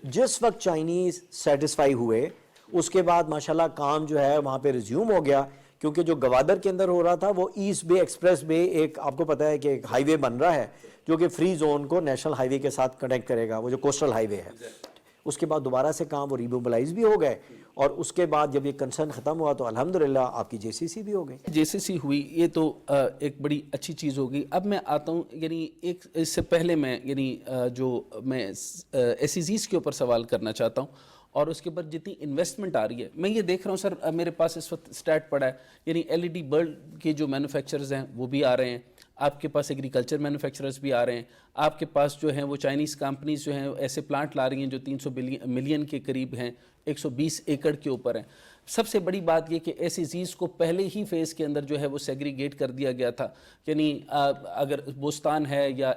جس وقت چائنیز سیٹسفائی ہوئے اس کے بعد ماشاءاللہ کام جو ہے وہاں پہ ریزیوم ہو گیا, کیونکہ جو گوادر کے اندر ہو رہا تھا وہ ایسٹ بے ایکسپریس بے, ایک آپ کو پتا ہے کہ ایک ہائی وے بن رہا ہے جو کہ فری زون کو نیشنل ہائی وے کے ساتھ کنیکٹ کرے گا, وہ جو کوسٹل ہائی وے ہے. اس کے بعد دوبارہ سے کام وہ ریموبلائز بھی ہو گئے, اور اس کے بعد جب یہ کنسرن ختم ہوا تو الحمدللہ آپ کی جے سی سی بھی ہو گئی. جے سی سی ہوئی, یہ تو ایک بڑی اچھی چیز ہوگی. اب میں آتا ہوں, یعنی ایک اس سے پہلے میں یعنی جو میں ایس ای زیز کے اوپر سوال کرنا چاہتا ہوں, اور اس کے اوپر جتنی انویسٹمنٹ آ رہی ہے, میں یہ دیکھ رہا ہوں سر, میرے پاس اس وقت اسٹیٹ پڑا ہے, یعنی ایل ای ڈی بلب کے جو مینوفیکچررز ہیں وہ بھی آ رہے ہیں, آپ کے پاس ایگریکلچر مینوفیکچررز بھی آ رہے ہیں, آپ کے پاس جو ہیں وہ چائنیز کمپنیز جو ہیں ایسے پلانٹ لا رہی ہیں جو 300 ملین کے قریب ہیں, 120 ایکڑ کے اوپر ہیں. سب سے بڑی بات یہ کہ ایسی چیز کو پہلے ہی فیز کے اندر جو ہے وہ سیگریگیٹ کر دیا گیا تھا, یعنی اگر بوستان ہے یا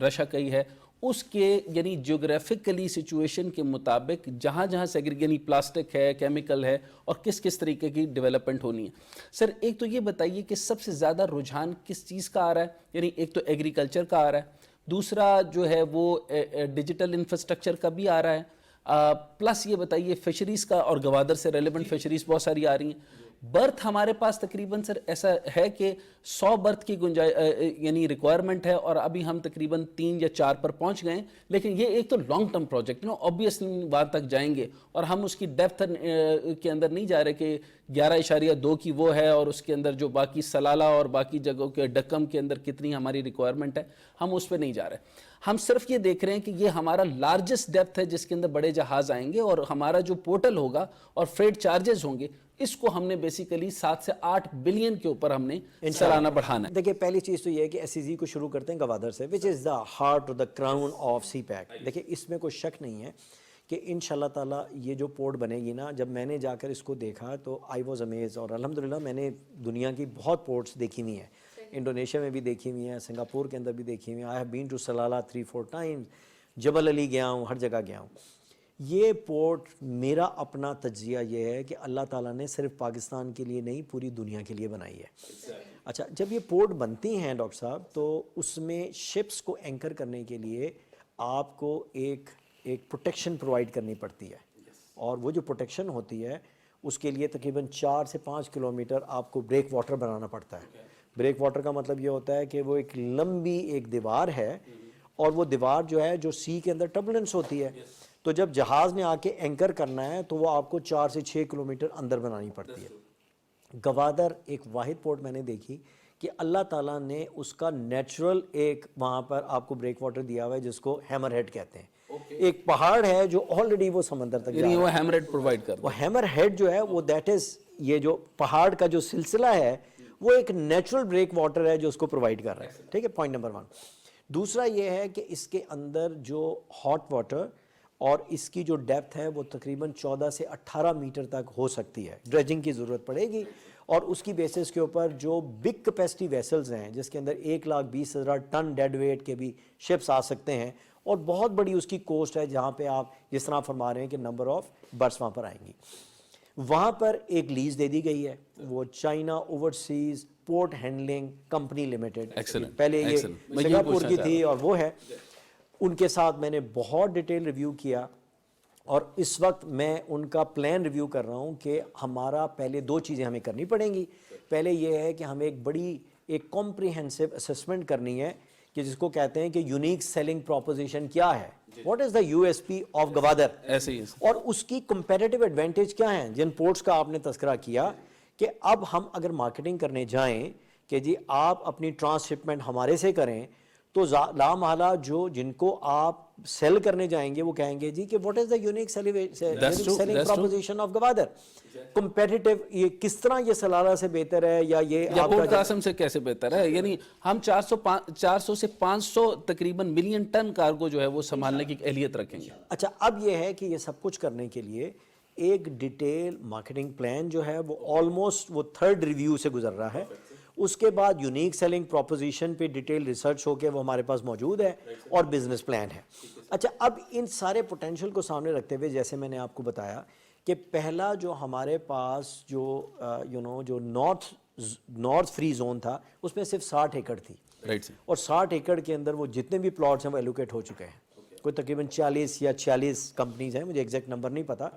رشا کئی ہے, اس کے یعنی جیوگرافکلی سچویشن کے مطابق جہاں جہاں یعنی پلاسٹک ہے, کیمیکل ہے, اور کس کس طریقے کی ڈیولپمنٹ ہونی ہے. سر ایک تو یہ بتائیے کہ سب سے زیادہ رجحان کس چیز کا آ رہا ہے, یعنی ایک تو ایگریکلچر کا آ رہا ہے, دوسرا جو ہے وہ ڈیجیٹل انفراسٹرکچر کا بھی آ رہا ہے, پلس یہ بتائیے فشریز کا, اور گوادر سے ریلیونٹ فشریز بہت ساری آ رہی ہیں. برتھ ہمارے پاس تقریباً سر ایسا ہے کہ 100 برتھ کی یعنی ریکوائرمنٹ ہے, اور ابھی ہم تقریباً 3 یا 4 پر پہنچ گئے ہیں. لیکن یہ ایک تو لانگ ٹرم پروجیکٹ ہے, اوبیسلی وہاں تک جائیں گے, اور ہم اس کی ڈیپتھ کے اندر نہیں جا رہے کہ 11.2 کی وہ ہے, اور اس کے اندر جو باقی سلالہ اور باقی جگہوں کے ڈکم کے اندر کتنی ہماری ریکوائرمنٹ ہے, ہم اس پہ نہیں جا رہے. ہم صرف یہ دیکھ رہے ہیں کہ یہ ہمارا لارجسٹ ڈیپتھ ہے جس کے اندر بڑے جہاز آئیں گے, اور ہمارا جو پورٹل ہوگا اور فریٹ چارجز ہوں گے, اس کو ہم نے بیسیکلی 7 سے 8 بلین کے اوپر ہم نے سالانہ بڑھانا ہے. دیکھیں پہلی چیز تو یہ ہے کہ ایس سی زی کو شروع کرتے ہیں گوادر سے, وچ از دا ہارٹ اور دا کراؤن آف سی پیک. دیکھیں اس میں کوئی شک نہیں ہے کہ انشاءاللہ تعالیٰ یہ جو پورٹ بنے گی نا, جب میں نے جا کر اس کو دیکھا تو آئی واز امیز. اور الحمدللہ میں نے دنیا کی بہت پورٹس دیکھی ہوئی ہیں, انڈونیشیا میں بھی دیکھی ہوئی ہیں, سنگاپور کے اندر بھی دیکھی ہوئی ہیں. I have been to Salalah 3-4 times, Jebel Ali گیا ہوں, ہر جگہ گیا ہوں. یہ پورٹ میرا اپنا تجزیہ یہ ہے کہ اللہ تعالیٰ نے صرف پاکستان کے لیے نہیں پوری دنیا کے لیے بنائی ہے. اچھا, جب یہ پورٹ بنتی ہیں ڈاکٹر صاحب, تو اس میں شپس کو اینکر کرنے کے لیے آپ کو ایک پروٹیکشن پرووائڈ کرنی پڑتی ہے, اور وہ جو پروٹیکشن ہوتی ہے اس کے لیے تقریباً 4 سے 5 کلومیٹر آپ کو بریک واٹر بنانا پڑتا ہے. بریک واٹر کا مطلب یہ ہوتا ہے کہ وہ ایک لمبی ایک دیوار ہے, اور وہ دیوار جو ہے جو سی کے اندر ٹربولنس ہوتی ہے, تو جب جہاز نے آ کے اینکر کرنا ہے تو وہ آپ کو 4 سے 6 کلومیٹر اندر بنانی پڑتی ہے. گوادر ایک واحد پورٹ میں نے دیکھی کہ اللہ تعالیٰ نے اس کا نیچرل ایک وہاں پر آپ کو بریک واٹر دیا ہوا ہے جس کو ہیمر ہیڈ کہتے ہیں. ایک پہاڑ ہے جو آلریڈی وہ سمندر تک جا رہا ہے, وہ ہیمر ہیڈ پرووائڈ کرتا ہے. وہ ہیمر ہیڈ جو ہے وہ دیٹ از, یہ جو پہاڑ کا جو سلسلہ ہے وہ ایک نیچرل بریک واٹر ہے جو اس کو پرووائڈ کر رہا ہے. ٹھیک ہے, پوائنٹ نمبر 1. دوسرا یہ ہے کہ اس کے اندر جو ہاٹ واٹر اور اس کی جو ڈیپتھ ہے وہ تقریباً 14 سے 18 میٹر تک ہو سکتی ہے. ڈریجنگ کی ضرورت پڑے گی, اور اس کی بیسس کے اوپر جو بگ کیپیسٹی ویسلز ہیں جس کے اندر 1,20,000 ٹن ڈیڈ ویٹ کے بھی شپس آ سکتے ہیں, اور بہت بڑی اس کی کوسٹ ہے جہاں پہ آپ جس طرح فرما رہے ہیں کہ نمبر آف برس وہاں پر آئیں گی. وہاں پر ایک لیز دے دی گئی ہے, وہ China overseas port handling company limited, پہلے یہ سنگاپور کی تھی اور وہ ہے. ان کے ساتھ میں نے بہت ڈیٹیل ریویو کیا, اور اس وقت میں ان کا پلان ریویو کر رہا ہوں کہ ہمارا پہلے 2 چیزیں ہمیں کرنی پڑیں گی. پہلے یہ ہے کہ ہمیں ایک کمپریہنسو اسسمنٹ کرنی ہے کہ جس کو کہتے ہیں کہ یونیک سیلنگ پروپوزیشن کیا ہے, what is the U S P of Gwadar, اور اس کی کمپیریٹیو ایڈوانٹیج کیا ہیں. جن پورٹس کا آپ نے تذکرہ کیا کہ اب ہم اگر مارکیٹنگ کرنے جائیں کہ جی آپ اپنی ٹرانس شپمنٹ ہمارے سے کریں, تو لا محالہ جن کو آپ سیل کرنے جائیں گے وہ کہیں گے جی کہ what is the unique selling proposition of Gwadar, competitive, یہ کس طرح یہ سلالہ سے بہتر ہے یا یہ آپ پورٹ قاسم سے کیسے بہتر ہے. یعنی ہم 400 سے 500 تقریباً ملین ٹن کارگو جو ہے وہ سنبھالنے کی اہلیت رکھیں گے. اچھا اب یہ ہے کہ یہ سب کچھ کرنے کے لیے ایک ڈیٹیل مارکیٹنگ پلان جو ہے وہ آلموسٹ وہ 3rd ریویو سے گزر رہا ہے. اس کے بعد یونیک سیلنگ پروپوزیشن پہ ڈیٹیل ریسرچ ہو کے وہ ہمارے پاس موجود ہے اور بزنس پلان ہے. اچھا اب ان سارے پوٹینشیل کو سامنے رکھتے ہوئے جیسے میں نے آپ کو بتایا کہ پہلا جو ہمارے پاس جو نارتھ فری زون تھا اس میں صرف 60 ایکڑ تھی، اور 60 ایکڑ کے اندر وہ جتنے بھی پلاٹس ہیں وہ ایلوکیٹ ہو چکے ہیں. کوئی تقریباً 40 یا 46 کمپنیز ہیں، مجھے ایگزیکٹ نمبر نہیں پتا،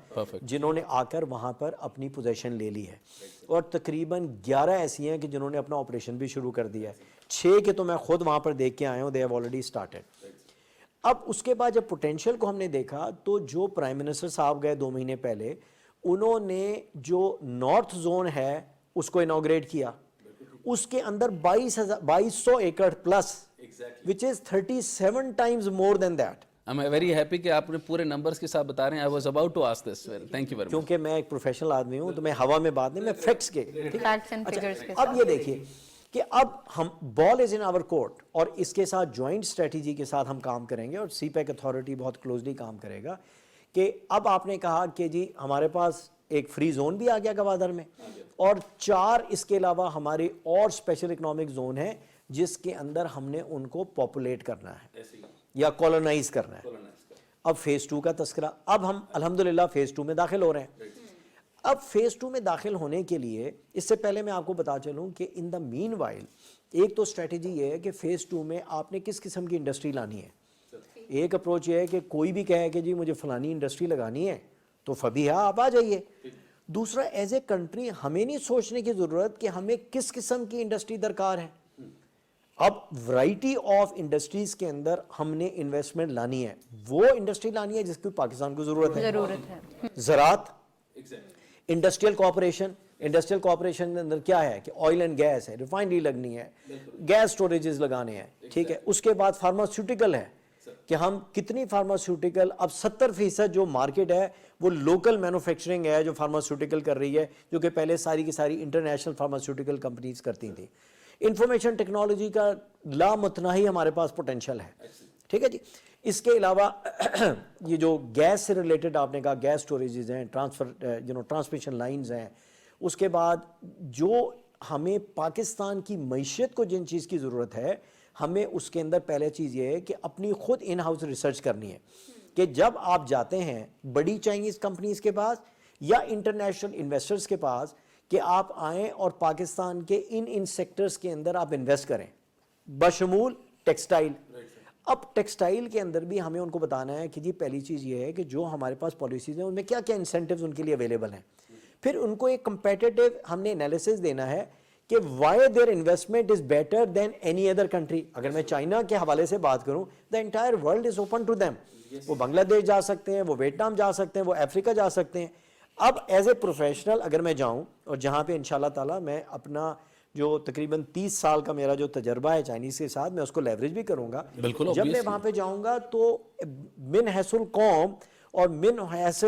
جنہوں نے آ کر وہاں پر اپنی پوزیشن لے لی ہے، اور تقریباً 11 ایسی ہیں کہ جنہوں نے اپنا آپریشن بھی شروع کر دیا ہے. 6 کے تو میں خود وہاں پر دیکھ کے آیا ہوں، دے ہیو آلریڈی اسٹارٹڈ. اب اس کے بعد جب پوٹینشیل کو ہم نے دیکھا تو جو پرائم منسٹر صاحب گئے 2 مہینے پہلے، انہوں نے جو نارتھ زون ہے اس کو انوگریٹ کیا. اس کے اندر 2200 ایکڑ plus which is 37 times more than that. I'm very happy کہ آپ نے پورے نمبرز کے ساتھ بتا رہے ہیں. I was about to ask this. Thank you very much. کیونکہ میں ایک پروفیشنل آدمی ہوں تو میں ہوا میں بات نہیں، میں فیکٹس کے. اب یہ دیکھیے کہ اب ہم بال از ان آور کورٹ، اور اس کے ساتھ جوائنٹ اسٹریٹجی کے ساتھ ہم کام کریں گے، اور سی پیک اتھارٹی بہت کلوزلی کام کرے گا. کہ اب آپ نے کہا کہ جی ہمارے پاس ایک فری زون بھی آ گیا گوادر میں، اور 4 اس کے علاوہ ہمارے اور اسپیشل اکنامک زون ہیں جس کے اندر ہم نے ان کو پاپولیٹ کرنا ہے یا کولونائز کرنا ہے. اب فیز 2 کا تذکرہ، اب ہم الحمدللہ فیز 2 میں داخل ہو رہے ہیں. اب فیز 2 میں داخل ہونے کے لیے اس سے پہلے میں آپ کو بتا چلوں کہ ان دا مین وائل ایک تو اسٹریٹجی یہ ہے کہ فیز 2 میں آپ نے کس قسم کی انڈسٹری لانی ہے. ایک اپروچ یہ ہے کہ کوئی بھی کہے کہ جی مجھے فلانی انڈسٹری لگانی ہے تو فبیہا آپ آ جائیے. دوسرا ایز اے کنٹری ہمیں نہیں سوچنے کی ضرورت کہ ہمیں کس قسم کی انڈسٹری درکار ہے. اب ورائٹی آف انڈسٹریز کے اندر ہم نے انویسٹمنٹ لانی ہے، وہ انڈسٹری لانی ہے جس کی پاکستان کو ضرورت ہے. زراعت، انڈسٹریل کوآپریشن کے اندر کیا ہے کہ آئل اینڈ گیس ہے، ریفائنری لگنی ہے، گیس سٹوریجز لگانے ہیں، ٹھیک ہے. اس کے بعد فارماسیوٹیکل ہے کہ ہم کتنی فارماسیوٹیکل، اب 70% جو مارکیٹ ہے وہ لوکل مینوفیکچرنگ ہے جو فارماسیوٹیکل کر رہی ہے، جو کہ پہلے ساری کی ساری انٹرنیشنل فارماسیوٹیکل کمپنیز کرتی تھیں. انفارمیشن ٹیکنالوجی کا لامتناہی ہمارے پاس پوٹینشیل ہے، ٹھیک ہے جی. اس کے علاوہ یہ جو گیس سے ریلیٹڈ آپ نے کہا گیس سٹوریجز ہیں، ٹرانسمیشن لائنز ہیں. اس کے بعد جو ہمیں پاکستان کی معیشت کو جن چیز کی ضرورت ہے، ہمیں اس کے اندر پہلے چیز یہ ہے کہ اپنی خود ان ہاؤس ریسرچ کرنی ہے کہ جب آپ جاتے ہیں بڑی چائنیز کمپنیز کے پاس یا انٹرنیشنل انویسٹرز کے پاس کہ آپ آئیں اور پاکستان کے ان سیکٹرز کے اندر آپ انویسٹ کریں، بشمول ٹیکسٹائل. اب ٹیکسٹائل کے اندر بھی ہمیں ان کو بتانا ہے کہ جی پہلی چیز یہ ہے کہ جو ہمارے پاس پالیسیز ہیں ان میں کیا کیا انسینٹیوز ان کے لیے اویلیبل ہیں. پھر ان کو ایک کمپیٹیٹیو ہم نے انالیسس دینا ہے کہ why their investment is better than any other country. اگر میں چائنا کے حوالے سے بات کروں، the entire world is open to them. وہ بنگلہ دیش جا سکتے ہیں، وہ ویتنام جا سکتے ہیں، وہ افریقہ جا سکتے ہیں. اب ایز اے پروفیشنل اگر میں جاؤں، اور جہاں پہ انشاءاللہ تعالیٰ میں اپنا جو تقریباً 30 سال کا میرا جو تجربہ ہے چائنیز کے ساتھ، میں اس کو لیوریج بھی کروں گا. جب میں وہاں پہ جاؤں گا تو من حیث القوم اور من حیث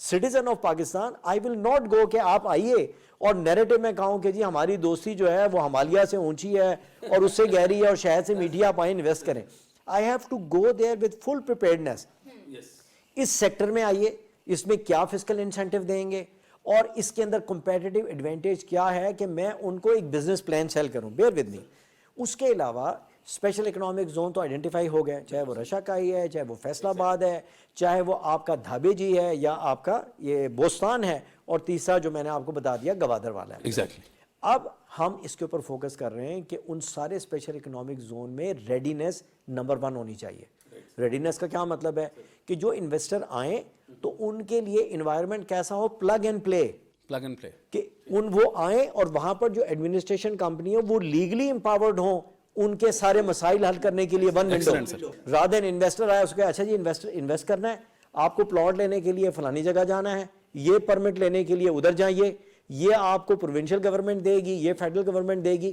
citizen of Pakistan, I will not go کہ آپ آئیے اور نیریٹو میں کہوں کہ جی ہماری دوستی جو ہے وہ ہمالیہ سے اونچی ہے اور اس سے گہری ہے اور شہد سے میٹھی، آپ آئیں انویسٹ کریں. I have to go there with full preparedness. اس سیکٹر میں آئیے، اس میں کیا فسکل انسینٹیو دیں گے اور اس کے اندر کمپیٹیٹیو ایڈوانٹیج کیا ہے کہ میں ان کو ایک بزنس پلان سیل کروں. Bear with me. اس کے علاوہ اسپیشل اکنامک زون تو آئیڈینٹیفائی ہو گئے، چاہے وہ رشا کائی ہے، چاہے وہ فیصل آباد ہے، چاہے وہ آپ کا دھابے جی ہے یا آپ کا یہ بوستان ہے، اور تیسرا جو میں نے آپ کو بتا دیا گوادر والا ہے. ایگزیکٹلی. اب ہم اس کے اوپر فوکس کر رہے ہیں کہ ان سارے اسپیشل اکنامک زون میں ریڈینیس نمبر 1 ہونی چاہیے. ریڈینیس کا کیا مطلب ہے کہ جو انویسٹر آئیں تو ان کے لیے انوائرمنٹ کیسا ہو، پلگ اینڈ پلے. کہ وہ آئیں اور وہاں پر جو ایڈمنسٹریشن کمپنی ہو وہ لیگلی امپاورڈ ہوں ان کے سارے مسائل حل کرنے کے لیے. One window rather than investor آیا اس کو اچھا جی انویسٹ کرنا ہے، آپ کو پلاٹ لینے کے لیے فلانی جگہ جانا ہے، یہ پرمٹ لینے کے لیے ادھر جائیے، یہ آپ کو پروونشل گورنمنٹ دے گی، یہ فیڈرل گورنمنٹ دے گی.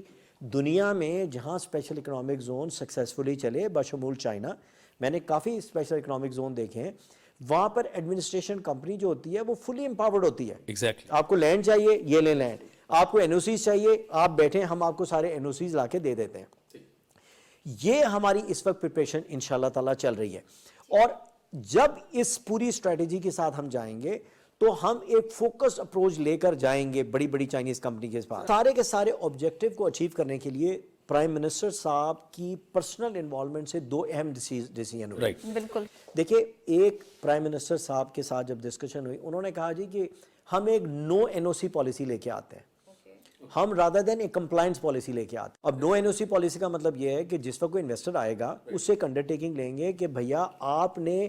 دنیا میں جہاں اسپیشل اکنامک زون سکسیسفلی چلے بشمول چائنا، میں نے کافی اسپیشل اکنامک زون دیکھے ہیں, وہاں پر ایڈمنسٹریشن کمپنی جو ہوتی ہے وہ فلی امپاورڈ ہوتی ہے. ایگزیکٹلی. آپ کو لینڈ چاہیے, یہ لیں لینڈ, آپ کو این او سیز چاہیے, آپ بیٹھیں, ہم آپ کو سارے این او سیز لا کے دے دیتے ہیں. یہ ہماری اس وقت پریپریشن انشاءاللہ تعالیٰ چل رہی ہے. اور جب اس پوری اسٹریٹجی کے ساتھ ہم جائیں گے تو ہم ایک فوکس اپروچ لے کر جائیں گے بڑی بڑی چائنیز کمپنی کے پاس. سارے کے سارے آبجیکٹو کو اچیو کرنے کے لیے پرائم منسٹر صاحب کی پرسنل انوالومنٹ سے 2 اہم ڈیسیژن ہوئے. بالکل. دیکھیے, ایک پرائم منسٹر صاحب کے ساتھ جب ڈسکشن ہوئی, انہوں نے کہا جی کہ ہم ایک نو این او سی پالیسی لے کے آتے ہیں, ہم رادر دین ایک کمپلائنس پالیسی لے کے آتے ہیں. اب نو این او سی پالیسی کا مطلب یہ ہے کہ جس وقت کوئی انویسٹر آئے گا اس سے ایک انڈرٹیکنگ لیں گے کہ بھیا آپ نے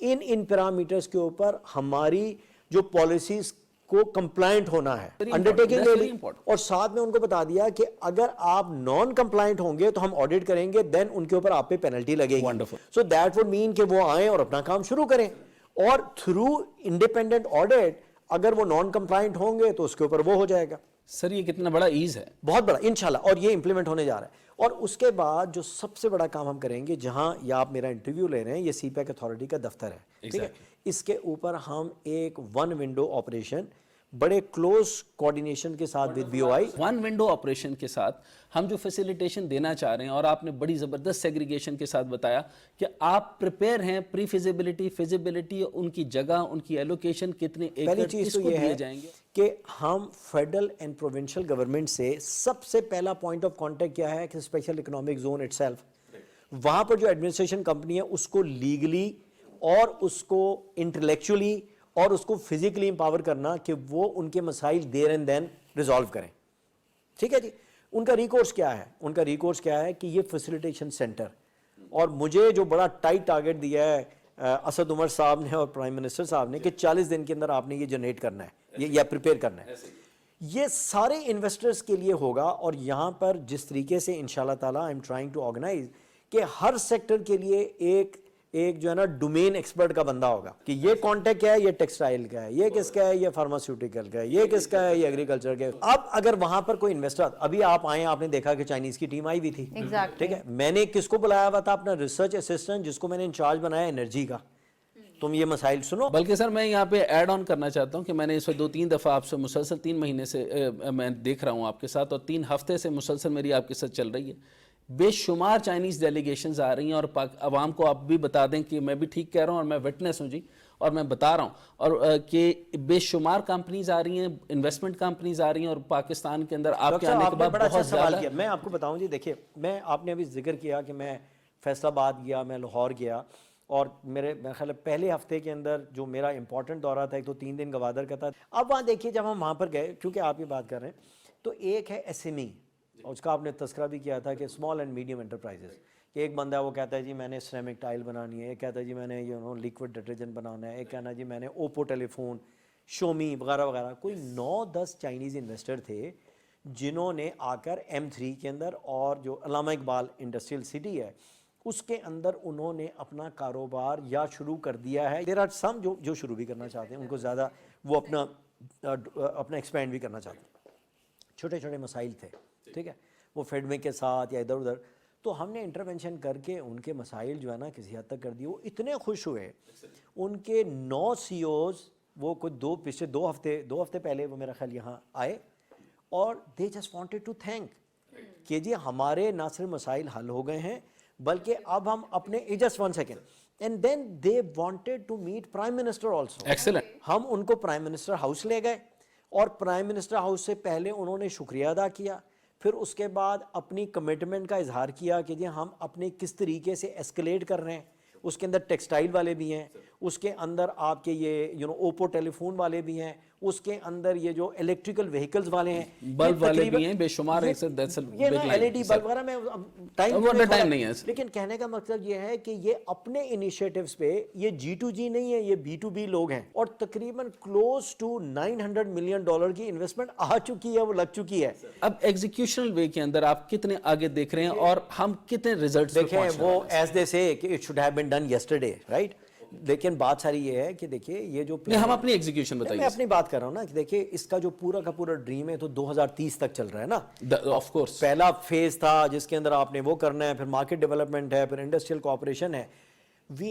ان پیرامیٹرز کے اوپر ہماری جو پالیسیز کو کمپلائنٹ ہونا ہے, انڈرٹیکنگ لے لی, اور ساتھ میں ان کو بتا دیا کہ اگر آپ نان کمپلائنٹ ہوں گے تو ہم آڈٹ کریں گے, دین ان کے اوپر آپ پہ پینلٹی لگے گی. سو دیٹ وڈ مین کہ وہ آئیں اور اپنا کام شروع کریں, اور تھرو انڈیپینڈنٹ آڈٹ اگر وہ نان کمپلائنٹ ہوں گے تو اس کے اوپر وہ ہو جائے گا. سر یہ کتنا بڑا ایز ہے, بہت بڑا انشاءاللہ, اور یہ امپلیمنٹ ہونے جا رہا ہے. اور اس کے بعد جو سب سے بڑا کام ہم کریں گے, جہاں یہ آپ میرا انٹرویو لے رہے ہیں, یہ سی پیک اتھارٹی کا دفتر ہے, ٹھیک ہے, اس کے اوپر ہم ایک 1 ونڈو آپریشن بڑے کلوز کوارڈینیشن کے ساتھ with B O I 1 window operation کے ساتھ ہم جو فیسیلیٹیشن دینا چاہ رہے ہیں, اور آپ نے بڑی زبردست سیگریگیشن کے ساتھ بتایا کہ آپ پریپیئر ہیں پری فیزیبلٹی, فیزیبلٹی, ان کی جگہ, ان کی ایلوکیشن, کتنے پہلی ایکڑ, چیز اس تو کو یہ دیے ہے جائیں گے کہ ہم فیڈرل اینڈ پروونشل گورنمنٹ سے سب سے پہلا پوائنٹ آف کانٹیکٹ کیا ہے کہ special economic zone it self, وہاں پر جو ایڈمنسٹریشن کمپنی ہے اس کو لیگلی اور اس کو انٹلیکچولی اور اس کو فزیکلی امپاور کرنا کہ وہ ان کے مسائل دیر اینڈ دین ریزالو کریں. ٹھیک ہے جی. ان کا ریکورس کیا ہے, ان کا ریکورس کیا ہے کہ یہ فیسیلیٹیشن سینٹر, اور مجھے جو بڑا ٹائٹ ٹارگٹ دیا ہے اسد عمر صاحب نے اور پرائم منسٹر صاحب نے کہ 40 دن کے اندر آپ نے یہ جنریٹ کرنا ہے یا پریپیئر کرنا ہے. یہ سارے انویسٹرز کے لیے ہوگا, اور یہاں پر جس طریقے سے انشاءاللہ تعالیٰ I am trying to organise کہ ہر سیکٹر کے لیے ایک جو ہے نا ڈومین ایکسپرٹ کا بندہ ہوگا کہ یہ کانٹیکٹ کیا ہے, یہ ٹیکسٹائل کا ہے, یہ کس کا ہے, یہ فارماسیوٹیکل کا ہے, یہ کس کا ہے, یہ ایگریکلچر کا ہے. اب اگر وہاں پر کوئی انویسٹر, ابھی آپ آئے, آپ نے دیکھا کہ چائنیز کی ٹیم آئی ہوئی تھی, ٹھیک ہے, میں نے کس کو بلایا ہوا تھا, اپنا ریسرچ اسسٹنٹ جس کو میں نے انچارج بنایا انرجی کا, تم یہ مسائل سنو. بلکہ سر میں یہاں پہ ایڈ آن کرنا چاہتا ہوں کہ میں نے اس وقت 2-3 دفعہ آپ سے مسلسل 3 مہینے سے میں دیکھ رہا ہوں آپ کے ساتھ, اور 3 ہفتے سے مسلسل میری آپ کے ساتھ چل رہی ہے. بے شمار چائنیز ڈیلیگیشنز آ رہی ہیں, اور عوام کو آپ بھی بتا دیں کہ میں بھی ٹھیک کہہ رہا ہوں اور میں وٹنس ہوں جی, اور میں بتا رہا ہوں, اور کہ بے شمار کمپنیز آ رہی ہیں, انویسٹمنٹ کمپنیز آ رہی ہیں, اور پاکستان کے اندر آپ کے آنے کے بعد بہت زیادہ. میں آپ کو بتاؤں جی, دیکھیے, میں آپ نے ابھی ذکر کیا کہ میں فیصل آباد گیا, میں لاہور گیا, اور میرے خیال پہلے ہفتے کے اندر جو میرا امپورٹنٹ دورہ تھا, ایک تو 3 دن گوادر کا تھا. اب وہاں دیکھیے, جب ہم وہاں پر گئے, کیونکہ آپ یہ بات کر رہے ہیں, تو ایک ہے ایس ایم ای, اور اس کا آپ نے تذکرہ بھی کیا تھا کہ اسمال اینڈ میڈیم انٹرپرائزز, کہ ایک بندہ وہ کہتا ہے جی میں نے سریمک ٹائل بنانی ہے, ایک کہتا ہے جی میں نے لیکوڈ ڈٹرجنٹ بنانا ہے, ایک کہنا جی میں نے اوپو ٹیلی فون, شومی وغیرہ وغیرہ. کوئی 9-10 چائنیز انویسٹر تھے جنہوں نے آ کر M3 کے اندر, اور جو علامہ اقبال انڈسٹریل سٹی ہے اس کے اندر انہوں نے اپنا کاروبار یا شروع کر دیا ہے. دیر آر سم جو شروع بھی کرنا چاہتے ہیں, ان کو زیادہ وہ اپنا ایکسپینڈ بھی کرنا چاہتے ہیں. چھوٹے چھوٹے مسائل تھے, ٹھیک ہے, وہ فیڈمے کے ساتھ یا ادھر ادھر, تو ہم نے انٹرونشن کر کے ان کے مسائل جو ہے نا کسی حد تک کر دیے. وہ اتنے خوش ہوئے, ان کے 9 سی اوز, وہ کچھ پچھلے 2 ہفتے پہلے وہ میرا خیال یہاں آئے, اور they just wanted to thank کہ جی ہمارے نہ صرف مسائل حل ہو گئے ہیں, بلکہ اب ہم اپنے just 1 second, and then they wanted to meet prime minister also. Excellent. ہم ان کو پرائم منسٹر ہاؤس لے گئے, اور پرائم منسٹر ہاؤس سے پہلے انہوں نے شکریہ ادا کیا, پھر اس کے بعد اپنی کمٹمنٹ کا اظہار کیا کہ جی ہم اپنے کس طریقے سے ایسکلیٹ کر رہے ہیں. اس کے اندر ٹیکسٹائل والے بھی ہیں, اس کے اندر آپ کے یہ اوپو ٹیلی فون والے بھی ہیں, اس کے اندر یہ جو الیکٹریکل وہیکلز والے ہیں, بلب والے بھی ہیں, بے شمار ہیں. یہ نا ایل ای ڈی بلب وغیرہ میں ٹائم نہیں ہے, لیکن کہنے کا مقصد یہ ہے کہ یہ اپنے انیشیٹوز پہ, یہ G2G نہیں ہے, یہ B2B لوگ ہیں, اور تقریباً کلوز ٹو $900 ملین کی انویسٹمنٹ آ چکی ہے, وہ لگ چکی ہے. اب ایگزیکیوشنل وے کے اندر آپ کتنے آگے دیکھ رہے ہیں, اور ہم کتنے ریزلٹس دیکھیں, وہ ایز دے سے کہ it should have been done yesterday, right. لیکن بات ساری یہ ہے کہ دیکھیے یہ جو ہم اپنی ایگزیکیوشن بتائیے. میں اپنی بات کر رہا ہوں نا کہ دیکھیے اس کا جو پورا کا پورا ڈریم ہے تو 2030 تک چل رہا ہے نا. آف کورس پہلا فیز تھا جس کے اندر آپ نے وہ کرنا ہے, پھر مارکیٹ ڈیولپمنٹ ہے, پھر انڈسٹریل کوآپریشن ہے. we